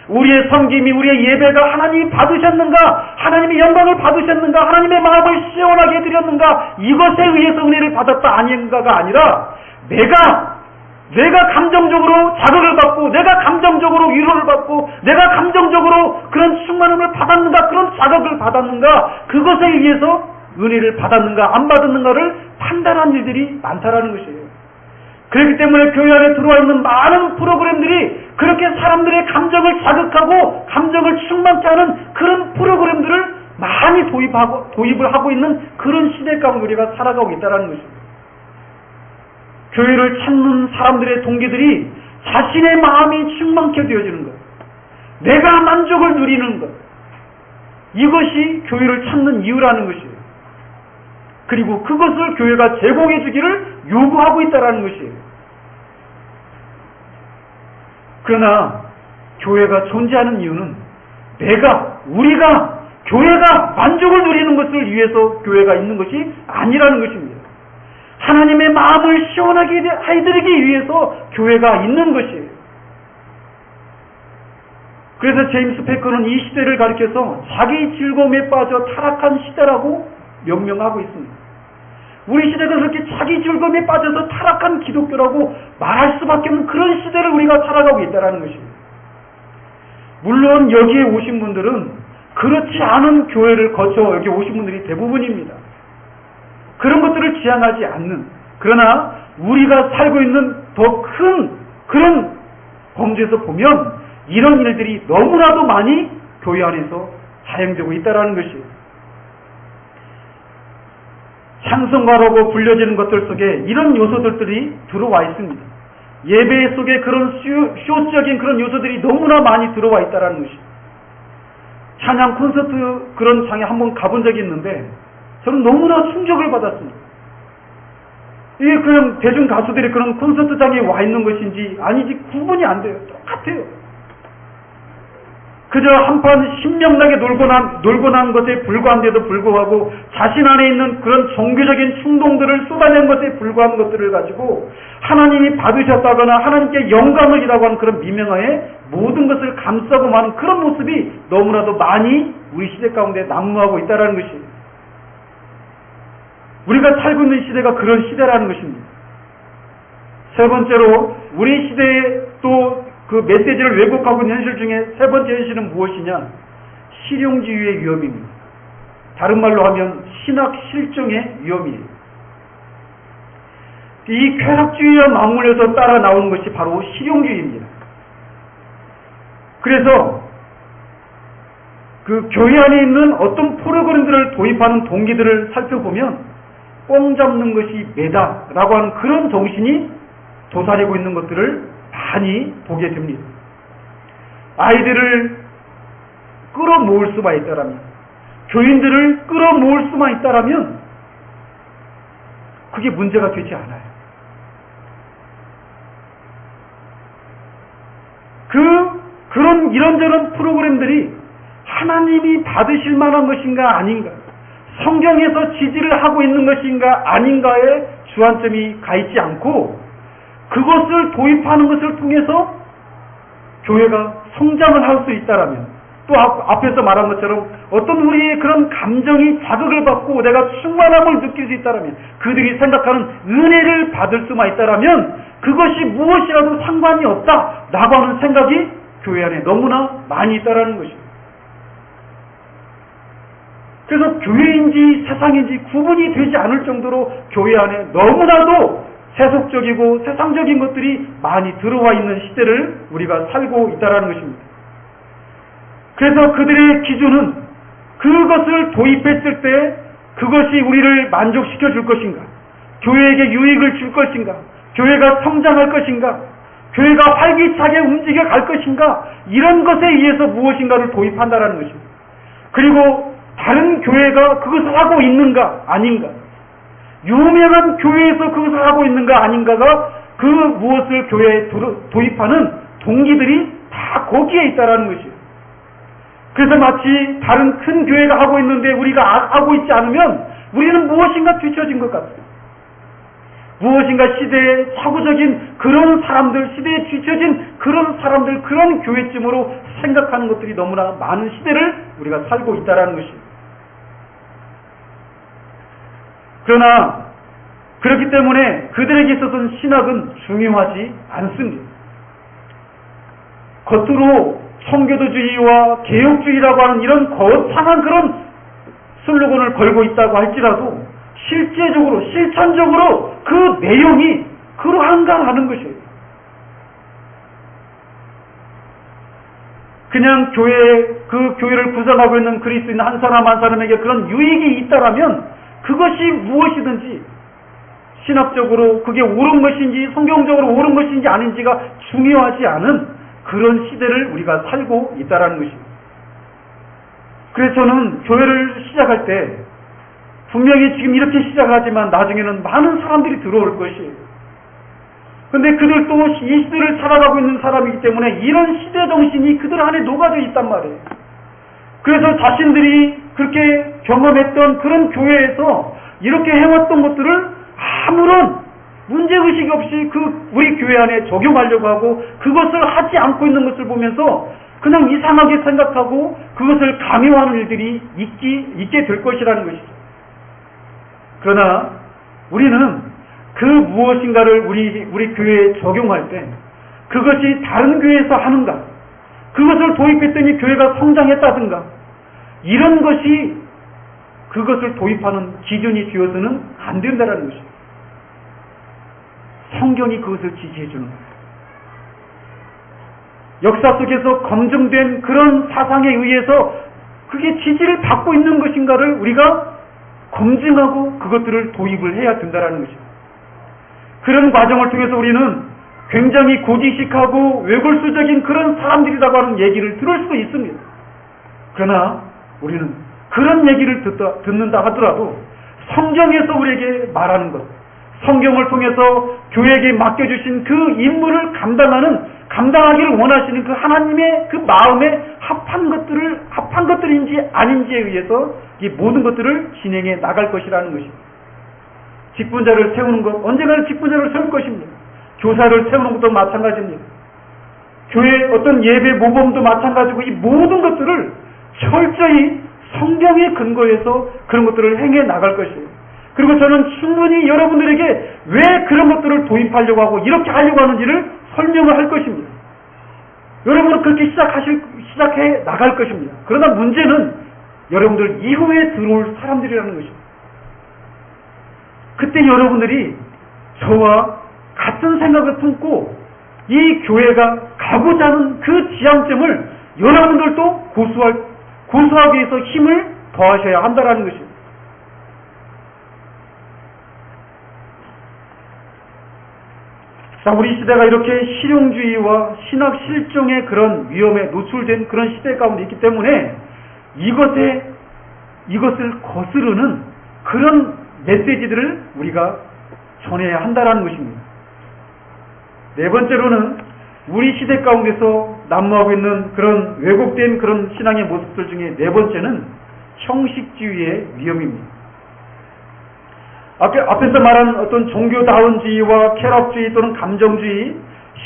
우리의 섬김이, 우리의 예배가 하나님이 받으셨는가, 하나님의 영광을 받으셨는가, 하나님의 마음을 시원하게 해드렸는가, 이것에 의해서 은혜를 받았다 아닌가가 아니라 내가 감정적으로 자극을 받고, 내가 감정적으로 위로를 받고, 내가 감정적으로 그런 충만함을 받았는가, 그런 자극을 받았는가, 그것에 의해서 은혜를 받았는가 안 받았는가를 판단한 일들이 많다라는 것이에요. 그렇기 때문에 교회 안에 들어와 있는 많은 프로그램들이 그렇게 사람들의 감정을 자극하고 감정을 충만케 하는 그런 프로그램들을 많이 도입을 하고 있는 그런 시대 가운데 우리가 살아가고 있다는 것입니다. 교회를 찾는 사람들의 동기들이 자신의 마음이 충만케 되어지는 것, 내가 만족을 누리는 것, 이것이 교회를 찾는 이유라는 것이에요. 그리고 그것을 교회가 제공해 주기를 요구하고 있다는 것이에요. 그러나 교회가 존재하는 이유는 우리가 교회가 만족을 누리는 것을 위해서 교회가 있는 것이 아니라는 것입니다. 하나님의 마음을 시원하게 해드리기 위해서 교회가 있는 것이에요. 그래서 제임스 패커는 이 시대를 가리켜서 자기 즐거움에 빠져 타락한 시대라고 명명하고 있습니다. 우리 시대가 그렇게 자기 즐거움에 빠져서 타락한 기독교라고 말할 수밖에 없는 그런 시대를 우리가 살아가고 있다는 것입니다. 물론 여기에 오신 분들은 그렇지 않은 교회를 거쳐 여기 오신 분들이 대부분입니다. 그런 것들을 지향하지 않는, 그러나 우리가 살고 있는 더 큰 그런 범주에서 보면 이런 일들이 너무나도 많이 교회 안에서 사용되고 있다는 것이에요. 찬송가라고 불려지는 것들 속에 이런 요소들이 들어와 있습니다. 예배 속에 그런 쇼적인 그런 요소들이 너무나 많이 들어와 있다는 것입니다. 찬양 콘서트 그런 장에 한번 가본 적이 있는데 저는 너무나 충격을 받았습니다. 이게 그냥 대중 가수들이 그런 콘서트장에 와 있는 것인지 아닌지 구분이 안 돼요. 똑같아요. 그저 한판 신명나게 놀고 난 것에 불과한데도 불구하고 자신 안에 있는 그런 종교적인 충동들을 쏟아낸 것에 불과한 것들을 가지고 하나님이 받으셨다거나 하나님께 영광을이라고 하는 그런 미명하에 모든 것을 감싸고 마는 그런 모습이 너무나도 많이 우리 시대 가운데 난무하고 있다는 것입니다. 우리가 살고 있는 시대가 그런 시대라는 것입니다. 세 번째로 우리 시대에 또 그 메시지를 왜곡하고 있는 현실 중에 세 번째 현실은 무엇이냐? 실용주의의 위험입니다. 다른 말로 하면 신학 실종의 위험이에요. 이 쾌락주의와 맞물려서 따라 나오는 것이 바로 실용주의입니다. 그래서 그 교회 안에 있는 어떤 프로그램들을 도입하는 동기들을 살펴보면 꽁 잡는 것이 매다라고 하는 그런 정신이 도사리고 있는 것들을 많이 보게 됩니다. 아이들을 끌어모을 수만 있다라면, 교인들을 끌어모을 수만 있다라면 그게 문제가 되지 않아요. 그런 이런저런 프로그램들이 하나님이 받으실 만한 것인가 아닌가, 성경에서 지지를 하고 있는 것인가 아닌가에 주안점이 가 있지 않고, 그것을 도입하는 것을 통해서 교회가 성장을 할 수 있다라면, 또 앞에서 말한 것처럼 어떤 우리의 그런 감정이 자극을 받고 내가 충만함을 느낄 수 있다라면, 그들이 생각하는 은혜를 받을 수만 있다라면 그것이 무엇이라도 상관이 없다라고 하는 생각이 교회 안에 너무나 많이 있다라는 것입니다. 그래서 교회인지 세상인지 구분이 되지 않을 정도로 교회 안에 너무나도 세속적이고 세상적인 것들이 많이 들어와 있는 시대를 우리가 살고 있다는 것입니다. 그래서 그들의 기준은 그것을 도입했을 때 그것이 우리를 만족시켜 줄 것인가, 교회에게 유익을 줄 것인가, 교회가 성장할 것인가, 교회가 활기차게 움직여 갈 것인가, 이런 것에 의해서 무엇인가를 도입한다는 것입니다. 그리고 다른 교회가 그것을 하고 있는가 아닌가, 유명한 교회에서 그것을 하고 있는가 아닌가가 그 무엇을 교회에 도입하는 동기들이 다 거기에 있다는 것이에요. 그래서 마치 다른 큰 교회가 하고 있는데 우리가 하고 있지 않으면 우리는 무엇인가 뒤처진 것 같아요. 무엇인가 시대의 사고적인 그런 사람들, 시대에 뒤처진 그런 사람들, 그런 교회쯤으로 생각하는 것들이 너무나 많은 시대를 우리가 살고 있다는 것입니다. 그러나 그렇기 때문에 그들에게 있어서는 신학은 중요하지 않습니다. 겉으로 청교도주의와 개혁주의라고 하는 이런 거창한 그런 슬로건을 걸고 있다고 할지라도 실제적으로, 실천적으로 그 내용이 그러한가 하는 것이에요. 그냥 그 교회를 구성하고 있는 그리스도인 한 사람 한 사람에게 그런 유익이 있다라면 그것이 무엇이든지 신학적으로 그게 옳은 것인지 성경적으로 옳은 것인지 아닌지가 중요하지 않은 그런 시대를 우리가 살고 있다는 것입니다. 그래서 저는 교회를 시작할 때 분명히 지금 이렇게 시작하지만 나중에는 많은 사람들이 들어올 것이에요. 그런데 그들도 이 시대를 살아가고 있는 사람이기 때문에 이런 시대 정신이 그들 안에 녹아져 있단 말이에요. 그래서 자신들이 그렇게 경험했던 그런 교회에서 이렇게 해왔던 것들을 아무런 문제의식이 없이 우리 교회 안에 적용하려고 하고 그것을 하지 않고 있는 것을 보면서 그냥 이상하게 생각하고 그것을 강요하는 일들이 있게 될 것이라는 것이죠. 그러나 우리는 그 무엇인가를 우리 교회에 적용할 때 그것이 다른 교회에서 하는가, 그것을 도입했더니 교회가 성장했다든가, 이런 것이 그것을 도입하는 기준이 되어서는 안 된다는 것입니다. 성경이 그것을 지지해 주는 거예요. 역사 속에서 검증된 그런 사상에 의해서 그게 지지를 받고 있는 것인가를 우리가 검증하고 그것들을 도입을 해야 된다는 것입니다. 그런 과정을 통해서 우리는 굉장히 고지식하고 외골수적인 그런 사람들이라고 하는 얘기를 들을 수도 있습니다. 그러나 우리는 그런 얘기를 듣는다 하더라도 성경에서 우리에게 말하는 것, 성경을 통해서 교회에게 맡겨주신 그 임무를 감당하기를 원하시는 그 하나님의 그 마음에 합한 것들인지 아닌지에 의해서 이 모든 것들을 진행해 나갈 것이라는 것입니다. 직분자를 세우는 것, 언젠가는 직분자를 세울 것입니다. 교사를 세우는 것도 마찬가지입니다. 교회 어떤 예배 모범도 마찬가지고 이 모든 것들을 철저히 성경의 근거에서 그런 것들을 행해 나갈 것이에요. 그리고 저는 충분히 여러분들에게 왜 그런 것들을 도입하려고 하고 이렇게 하려고 하는지를 설명을 할 것입니다. 여러분은 그렇게 시작해 나갈 것입니다. 그러나 문제는 여러분들 이후에 들어올 사람들이라는 것입니다. 그때 여러분들이 저와 같은 생각을 품고 이 교회가 가고자 하는 그 지향점을 여러분들도 고수하기 위해서 힘을 더하셔야 한다는 것입니다. 자, 우리 시대가 이렇게 실용주의와 신학 실종의 그런 위험에 노출된 그런 시대 가운데 있기 때문에 이것을 거스르는 그런 메시지들을 우리가 전해야 한다는 것입니다. 네 번째로는 우리 시대 가운데서 난무하고 있는 그런 왜곡된 그런 신앙의 모습들 중에 네 번째는 형식주의의 위험입니다. 앞에서 말한 어떤 종교다원주의와 쾌락주의 또는 감정주의,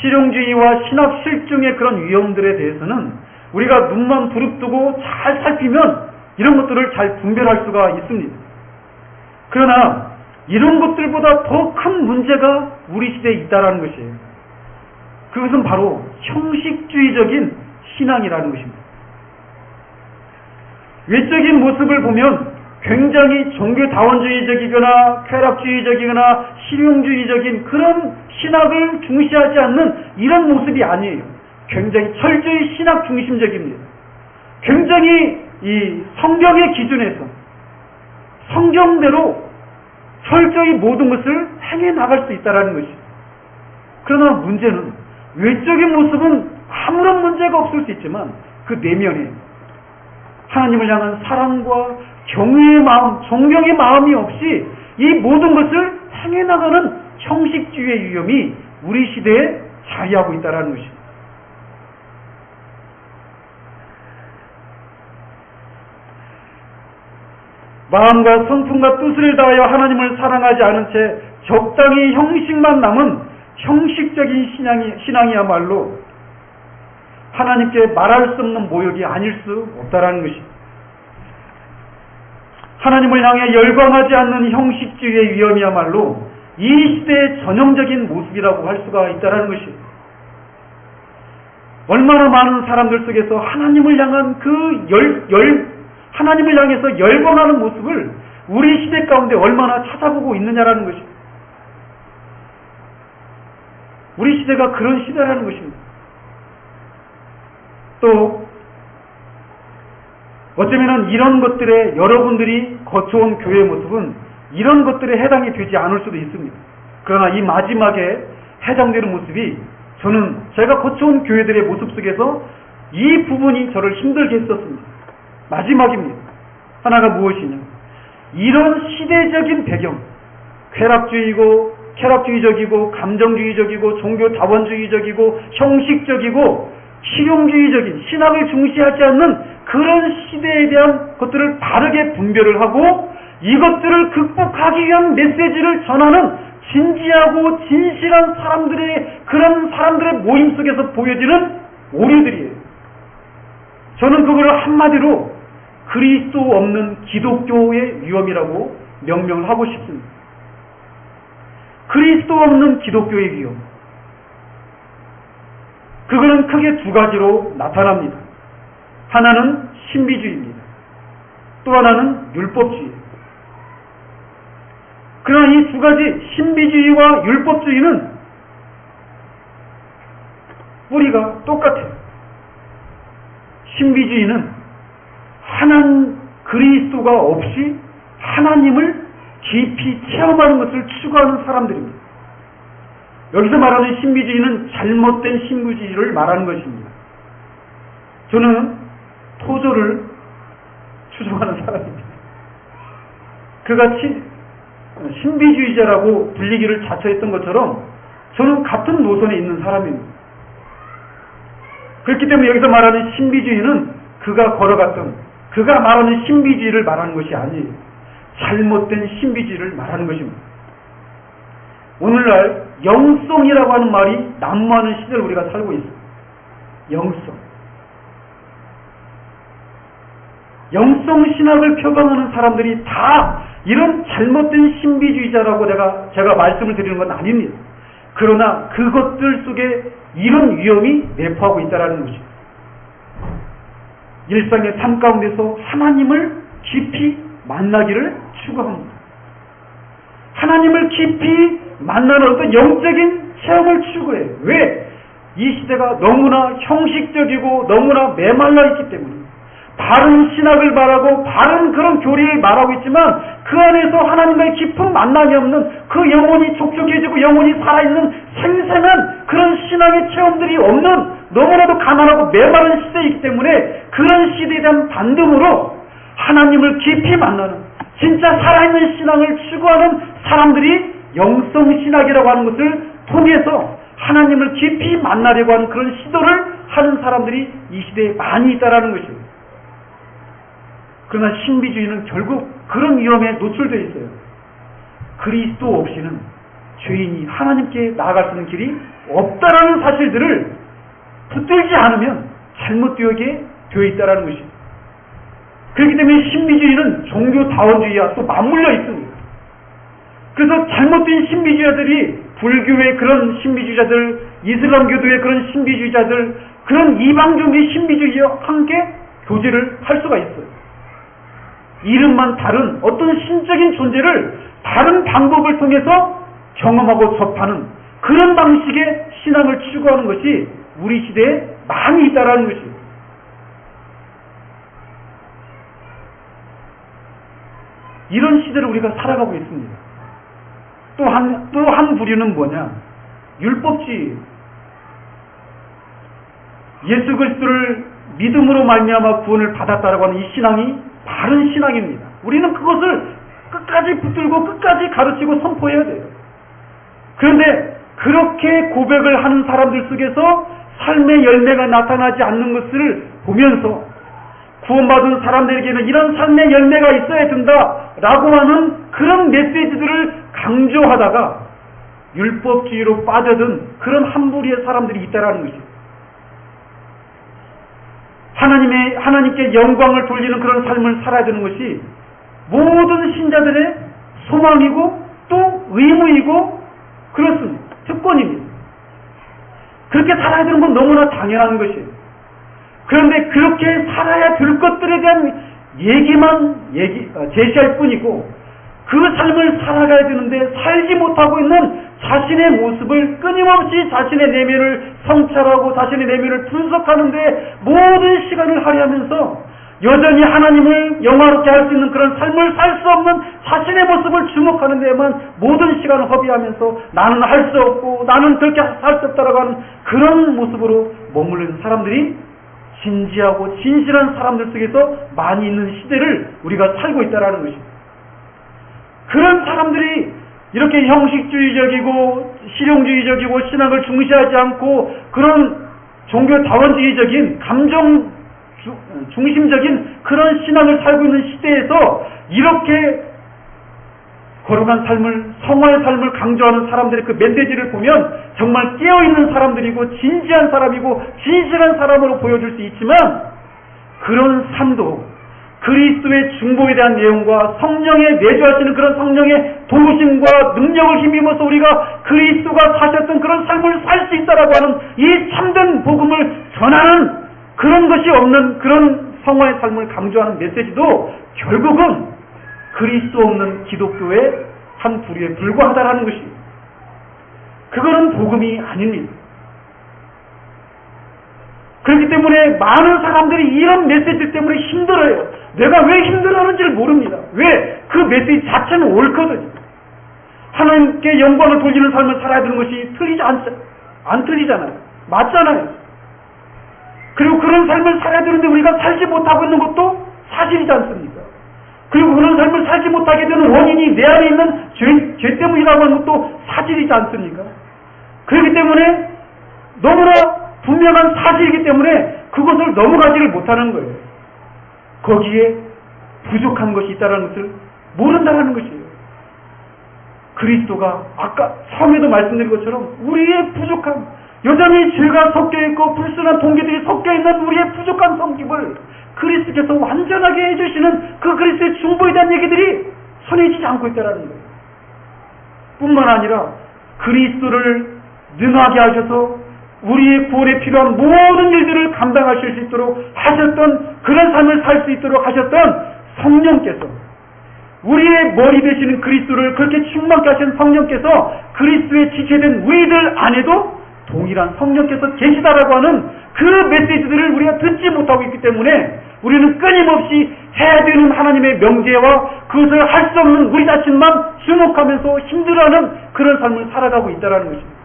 실용주의와 신학 실종의 그런 위험들에 대해서는 우리가 눈만 부릅뜨고 잘 살피면 이런 것들을 잘 분별할 수가 있습니다. 그러나 이런 것들보다 더 큰 문제가 우리 시대에 있다는 것이에요. 그것은 바로 형식주의적인 신앙이라는 것입니다. 외적인 모습을 보면 굉장히 종교다원주의적이거나 쾌락주의적이거나 실용주의적인 그런 신학을 중시하지 않는 이런 모습이 아니에요. 굉장히 철저히 신학 중심적입니다. 굉장히 이 성경의 기준에서 성경대로 철저히 모든 것을 행해 나갈 수 있다는 것이죠. 그러나 문제는 외적인 모습은 아무런 문제가 없을 수 있지만 그 내면에 하나님을 향한 사랑과 경외의 마음, 존경의 마음이 없이 이 모든 것을 행해 나가는 형식주의의 위험이 우리 시대에 자리하고 있다는 것입니다. 마음과 성품과 뜻을 다하여 하나님을 사랑하지 않은 채 적당히 형식만 남은 형식적인 신앙이야말로 하나님께 말할 수 없는 모욕이 아닐 수 없다라는 것입니다. 하나님을 향해 열광하지 않는 형식주의의 위험이야말로 이 시대의 전형적인 모습이라고 할 수가 있다는 것입니다. 얼마나 많은 사람들 속에서 하나님을 향한 하나님을 향해서 열광하는 모습을 우리 시대 가운데 얼마나 찾아보고 있느냐라는 것입니다. 우리 시대가 그런 시대라는 것입니다. 또 어쩌면 이런 것들에 여러분들이 거쳐온 교회의 모습은 이런 것들에 해당이 되지 않을 수도 있습니다. 그러나 이 마지막에 해당되는 모습이 저는 제가 거쳐온 교회들의 모습 속에서 이 부분이 저를 힘들게 했었습니다. 마지막입니다. 하나가 무엇이냐? 이런 시대적인 배경, 쾌락주의적이고 감정주의적이고 종교다원주의적이고 형식적이고 실용주의적인 신학을 중시하지 않는 그런 시대에 대한 것들을 바르게 분별을 하고 이것들을 극복하기 위한 메시지를 전하는 진지하고 진실한 그런 사람들의 모임 속에서 보여지는 오류들이에요. 저는 그거를 한마디로 그리스도 없는 기독교의 위험이라고 명명을 하고 싶습니다. 그리스도 없는 기독교의 위험. 그거는 크게 두 가지로 나타납니다. 하나는 신비주의입니다. 또 하나는 율법주의입니다. 그러나 이 두 가지 신비주의와 율법주의는 뿌리가 똑같아요. 신비주의는 그리스도가 없이 하나님을 깊이 체험하는 것을 추구하는 사람들입니다. 여기서 말하는 신비주의는 잘못된 신비주의를 말하는 것입니다. 저는 토조를 추종하는 사람입니다. 그같이 신비주의자라고 불리기를 자처했던 것처럼 저는 같은 노선에 있는 사람입니다. 그렇기 때문에 여기서 말하는 신비주의는 그가 말하는 신비주의를 말하는 것이 아니에요. 잘못된 신비주의를 말하는 것입니다. 오늘날 영성이라고 하는 말이 난무하는 시대를 우리가 살고 있습니다. 영성 신학을 표방하는 사람들이 다 이런 잘못된 신비주의자라고 제가 말씀을 드리는 건 아닙니다. 그러나 그것들 속에 이런 위험이 내포하고 있다는 것입니다. 일상의 삶 가운데서 하나님을 깊이 만나기를 추구합니다. 하나님을 깊이 만나는 어떤 영적인 체험을 추구해요. 왜? 이 시대가 너무나 형식적이고 너무나 메말라 있기 때문에 바른 신학을 말하고 바른 그런 교리를 말하고 있지만 그 안에서 하나님과의 깊은 만남이 없는, 그 영혼이 촉촉해지고 영혼이 살아있는 생생한 그런 신앙의 체험들이 없는 너무나도 가난하고 메마른 시대이기 때문에 그런 시대에 대한 반등으로 하나님을 깊이 만나는 진짜 살아있는 신앙을 추구하는 사람들이 영성신학이라고 하는 것을 통해서 하나님을 깊이 만나려고 하는 그런 시도를 하는 사람들이 이 시대에 많이 있다라는 것입니다. 그러나 신비주의는 결국 그런 위험에 노출되어 있어요. 그리스도 없이는 죄인이 하나님께 나아갈 수 있는 길이 없다라는 사실들을 붙들지 않으면 잘못되게 되어 있다라는 것입니다. 그렇기 때문에 신비주의는 종교다원주의와 또 맞물려 있습니다. 그래서 잘못된 신비주의자들이 불교의 그런 신비주의자들, 이슬람교도의 그런 신비주의자들, 그런 이방종의 신비주의와 함께 교제를 할 수가 있어요. 이름만 다른 어떤 신적인 존재를 다른 방법을 통해서 경험하고 접하는 그런 방식의 신앙을 추구하는 것이 우리 시대에 많이 있다라는 것입니다. 이런 시대를 우리가 살아가고 있습니다. 또 한 부류는 뭐냐? 율법주의. 예수 그리스도를 믿음으로 말미암아 구원을 받았다라고 하는 이 신앙이 바른 신앙입니다. 우리는 그것을 끝까지 붙들고 끝까지 가르치고 선포해야 돼요. 그런데 그렇게 고백을 하는 사람들 속에서 삶의 열매가 나타나지 않는 것을 보면서 구원받은 사람들에게는 이런 삶의 열매가 있어야 된다라고 하는 그런 메시지들을 강조하다가 율법주의로 빠져든 그런 한 부류의 사람들이 있다라는 것입니다. 하나님께 영광을 돌리는 그런 삶을 살아야 되는 것이 모든 신자들의 소망이고 또 의무이고 그렇습니다. 특권입니다. 그렇게 살아야 되는 건 너무나 당연한 것이에요. 그런데 그렇게 살아야 될 것들에 대한 얘기만 제시할 뿐이고 그 삶을 살아가야 되는데 살지 못하고 있는 자신의 모습을 끊임없이 자신의 내면을 성찰하고 자신의 내면을 분석하는데 모든 시간을 할애하면서 여전히 하나님을 영화롭게 할 수 있는 그런 삶을 살 수 없는 자신의 모습을 주목하는 데에만 모든 시간을 허비하면서 나는 할 수 없고 나는 그렇게 살 수 없다라고 하는 그런 모습으로 머무르는 사람들이 진지하고 진실한 사람들 속에서 많이 있는 시대를 우리가 살고 있다는 것입니다. 그런 사람들이 이렇게 형식주의적이고 실용주의적이고 신앙을 중시하지 않고 그런 종교다원주의적인 감정 중심적인 그런 신앙을 살고 있는 시대에서 이렇게 거룩한 삶을, 성화의 삶을 강조하는 사람들의 그 메시지를 보면 정말 깨어있는 사람들이고 진지한 사람이고 진실한 사람으로 보여줄 수 있지만 그런 삶도 그리스도의 중보에 대한 내용과 성령의 내주하시는 그런 성령의 도우심과 능력을 힘입어서 우리가 그리스도가 사셨던 그런 삶을 살 수 있다라고 하는 이 참된 복음을 전하는 그런 것이 없는 그런 성화의 삶을 강조하는 메시지도 결국은 그리스도 없는 기독교의 한 부류에 불과하다라는 것입니다. 그거는 복음이 아닙니다. 그렇기 때문에 많은 사람들이 이런 메시지 때문에 힘들어요. 내가 왜 힘들어하는지를 모릅니다. 왜? 그 메시지 자체는 옳거든요. 하나님께 영광을 돌리는 삶을 살아야 되는 것이 안 틀리잖아요. 맞잖아요. 그리고 그런 삶을 살아야 되는데 우리가 살지 못하고 있는 것도 사실이지 않습니까? 그리고 그런 삶을 살지 못하게 되는 원인이 내 안에 있는 죄 때문이라고 하는 것도 사실이지 않습니까? 그렇기 때문에 너무나 분명한 사실이기 때문에 그것을 넘어가지를 못하는 거예요. 거기에 부족한 것이 있다는 것을 모른다는 것이에요. 그리스도가 아까 처음에도 말씀드린 것처럼 우리의 부족함, 여전히 죄가 섞여있고 불순한 동기들이 섞여있는 우리의 부족한 성격을 그리스도께서 완전하게 해주시는 그 그리스도의 중보에 대한 얘기들이 손해지지 않고 있다는 거예요. 뿐만 아니라 그리스도를 능하게 하셔서 우리의 구원에 필요한 모든 일들을 감당하실 수 있도록 하셨던, 그런 삶을 살 수 있도록 하셨던 성령께서, 우리의 머리 되시는 그리스도를 그렇게 충만케 하신 성령께서 그리스도의 지체된 우리들 안에도 동일한 성령께서 계시다라고 하는 그 메시지들을 우리가 듣지 못하고 있기 때문에 우리는 끊임없이 해야 되는 하나님의 명제와 그것을 할 수 없는 우리 자신만 주목하면서 힘들어하는 그런 삶을 살아가고 있다는 것입니다.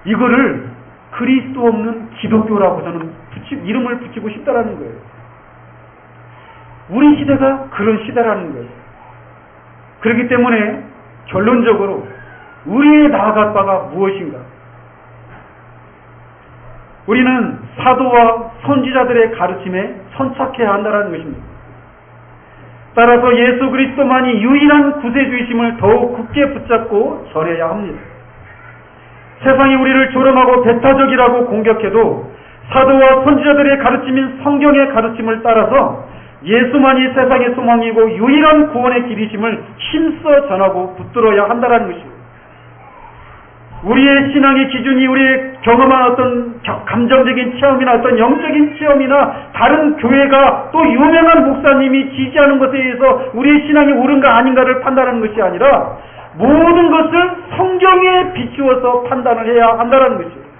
이거를 그리스도 없는 기독교라고 저는 이름을 붙이고 싶다라는 거예요. 우리 시대가 그런 시대라는 거예요. 그렇기 때문에 결론적으로 우리의 나아갈 바가 무엇인가? 우리는 사도와 선지자들의 가르침에 선착해야 한다는 것입니다. 따라서 예수 그리스도만이 유일한 구세주이심을 더욱 굳게 붙잡고 전해야 합니다. 세상이 우리를 조롱하고 배타적이라고 공격해도 사도와 선지자들의 가르침인 성경의 가르침을 따라서 예수만이 세상의 소망이고 유일한 구원의 길이심을 힘써 전하고 붙들어야 한다는 것입니다. 우리의 신앙의 기준이 우리의 경험한 어떤 감정적인 체험이나 어떤 영적인 체험이나 다른 교회가 또 유명한 목사님이 지지하는 것에 의해서 우리의 신앙이 옳은가 아닌가를 판단하는 것이 아니라 모든 것을 성경에 비추어서 판단을 해야 한다는 것입니다.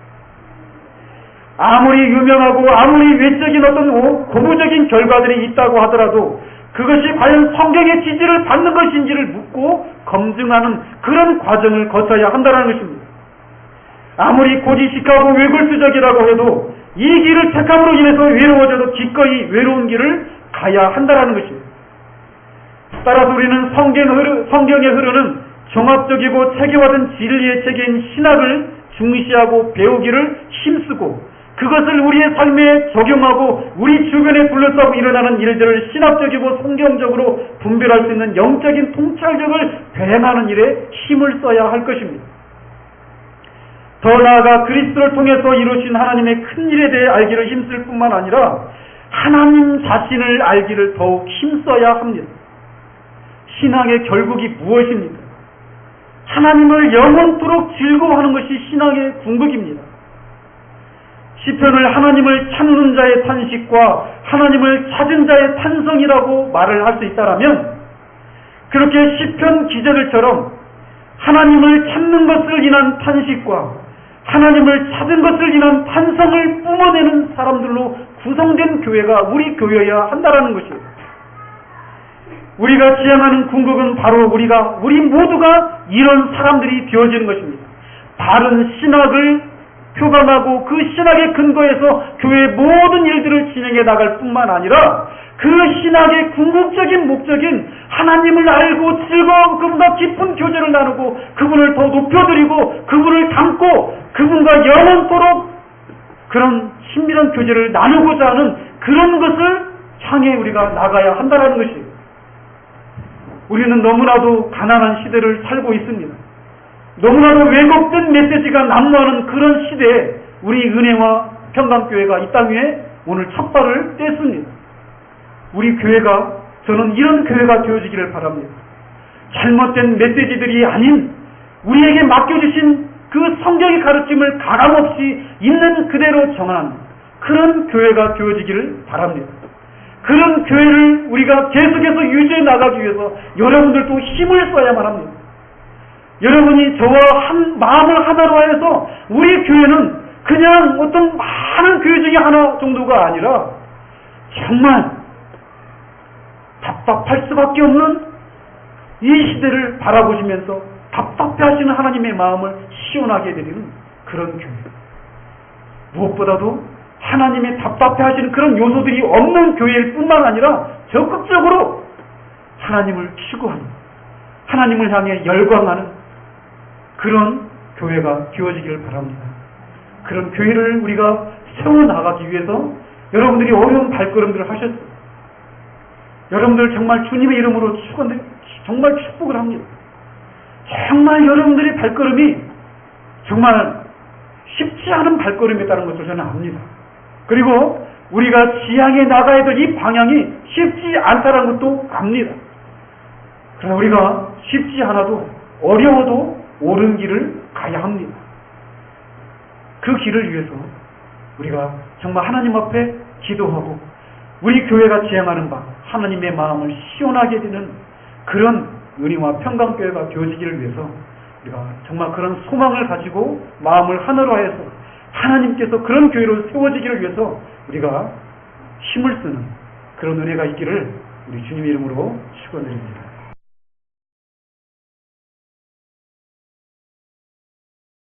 아무리 유명하고 아무리 외적인 어떤 고무적인 결과들이 있다고 하더라도 그것이 과연 성경의 지지를 받는 것인지를 묻고 검증하는 그런 과정을 거쳐야 한다는 것입니다. 아무리 고지식하고 외골수적이라고 해도 이 길을 택함으로 인해서 외로워져도 기꺼이 외로운 길을 가야 한다는 것입니다. 따라서 우리는 성경에 흐르는 종합적이고 체계화된 진리의 체계인 신학을 중시하고 배우기를 힘쓰고 그것을 우리의 삶에 적용하고 우리 주변에 둘러싸고 일어나는 일들을 신학적이고 성경적으로 분별할 수 있는 영적인 통찰력을 배행하는 일에 힘을 써야 할 것입니다. 더 나아가 그리스도를 통해서 이루신 하나님의 큰 일에 대해 알기를 힘쓸 뿐만 아니라 하나님 자신을 알기를 더욱 힘써야 합니다. 신앙의 결국이 무엇입니까? 하나님을 영원토록 즐거워하는 것이 신앙의 궁극입니다. 시편을 하나님을 찾는 자의 탄식과 하나님을 찾은 자의 탄성이라고 말을 할 수 있다라면 그렇게 시편 기자들처럼 하나님을 찾는 것을 인한 탄식과 하나님을 찾은 것을 인한 탄성을 뿜어내는 사람들로 구성된 교회가 우리 교회여야 한다라는 것입니다. 우리가 지향하는 궁극은 바로 우리 모두가 이런 사람들이 되어지는 것입니다. 바른 신학을 표방하고 그 신학의 근거에서 교회의 모든 일들을 진행해 나갈 뿐만 아니라 그 신학의 궁극적인 목적인 하나님을 알고 즐거운 그분과 깊은 교제를 나누고 그분을 더 높여드리고 그분을 닮고 그분과 영원토록 그런 친밀한 교제를 나누고자 하는 그런 것을 향해 우리가 나가야 한다는 것입니다. 우리는 너무나도 가난한 시대를 살고 있습니다. 너무나도 왜곡된 메시지가 난무하는 그런 시대에 우리 은혜와 평강교회가 이 땅 위에 오늘 첫 발을 뗐습니다. 우리 교회가 저는 이런 교회가 되어지기를 바랍니다. 잘못된 메시지들이 아닌 우리에게 맡겨주신 그 성경의 가르침을 가감없이 있는 그대로 정한 그런 교회가 되어지기를 바랍니다. 그런 교회를 우리가 계속해서 유지해 나가기 위해서 여러분들도 힘을 써야만 합니다. 여러분이 저와 한 마음을 하나로 하여서 우리 교회는 그냥 어떤 많은 교회 중에 하나 정도가 아니라 정말 답답할 수밖에 없는 이 시대를 바라보시면서 답답해하시는 하나님의 마음을 시원하게 해드리는 그런 교회. 무엇보다도 하나님의 답답해하시는 그런 요소들이 없는 교회일 뿐만 아니라 적극적으로 하나님을 추구하는, 하나님을 향해 열광하는 그런 교회가 되어지기를 바랍니다. 그런 교회를 우리가 세워나가기 위해서 여러분들이 어려운 발걸음들을 하셨어요. 여러분들 정말 주님의 이름으로 정말 축복을 합니다. 정말 여러분들의 발걸음이 정말 쉽지 않은 발걸음이었다는 것을 저는 압니다. 그리고 우리가 지향해 나가야 될 이 방향이 쉽지 않다는 것도 압니다. 그러나 우리가 쉽지 않아도 어려워도 옳은 길을 가야 합니다. 그 길을 위해서 우리가 정말 하나님 앞에 기도하고 우리 교회가 지향하는 바 하나님의 마음을 시원하게 되는 그런 은혜와 평강교회가 되어지기를 위해서 우리가 정말 그런 소망을 가지고 마음을 하나로 하여서 하나님께서 그런 교회로 세워지기를 위해서 우리가 힘을 쓰는 그런 은혜가 있기를 우리 주님 이름으로 축원드립니다.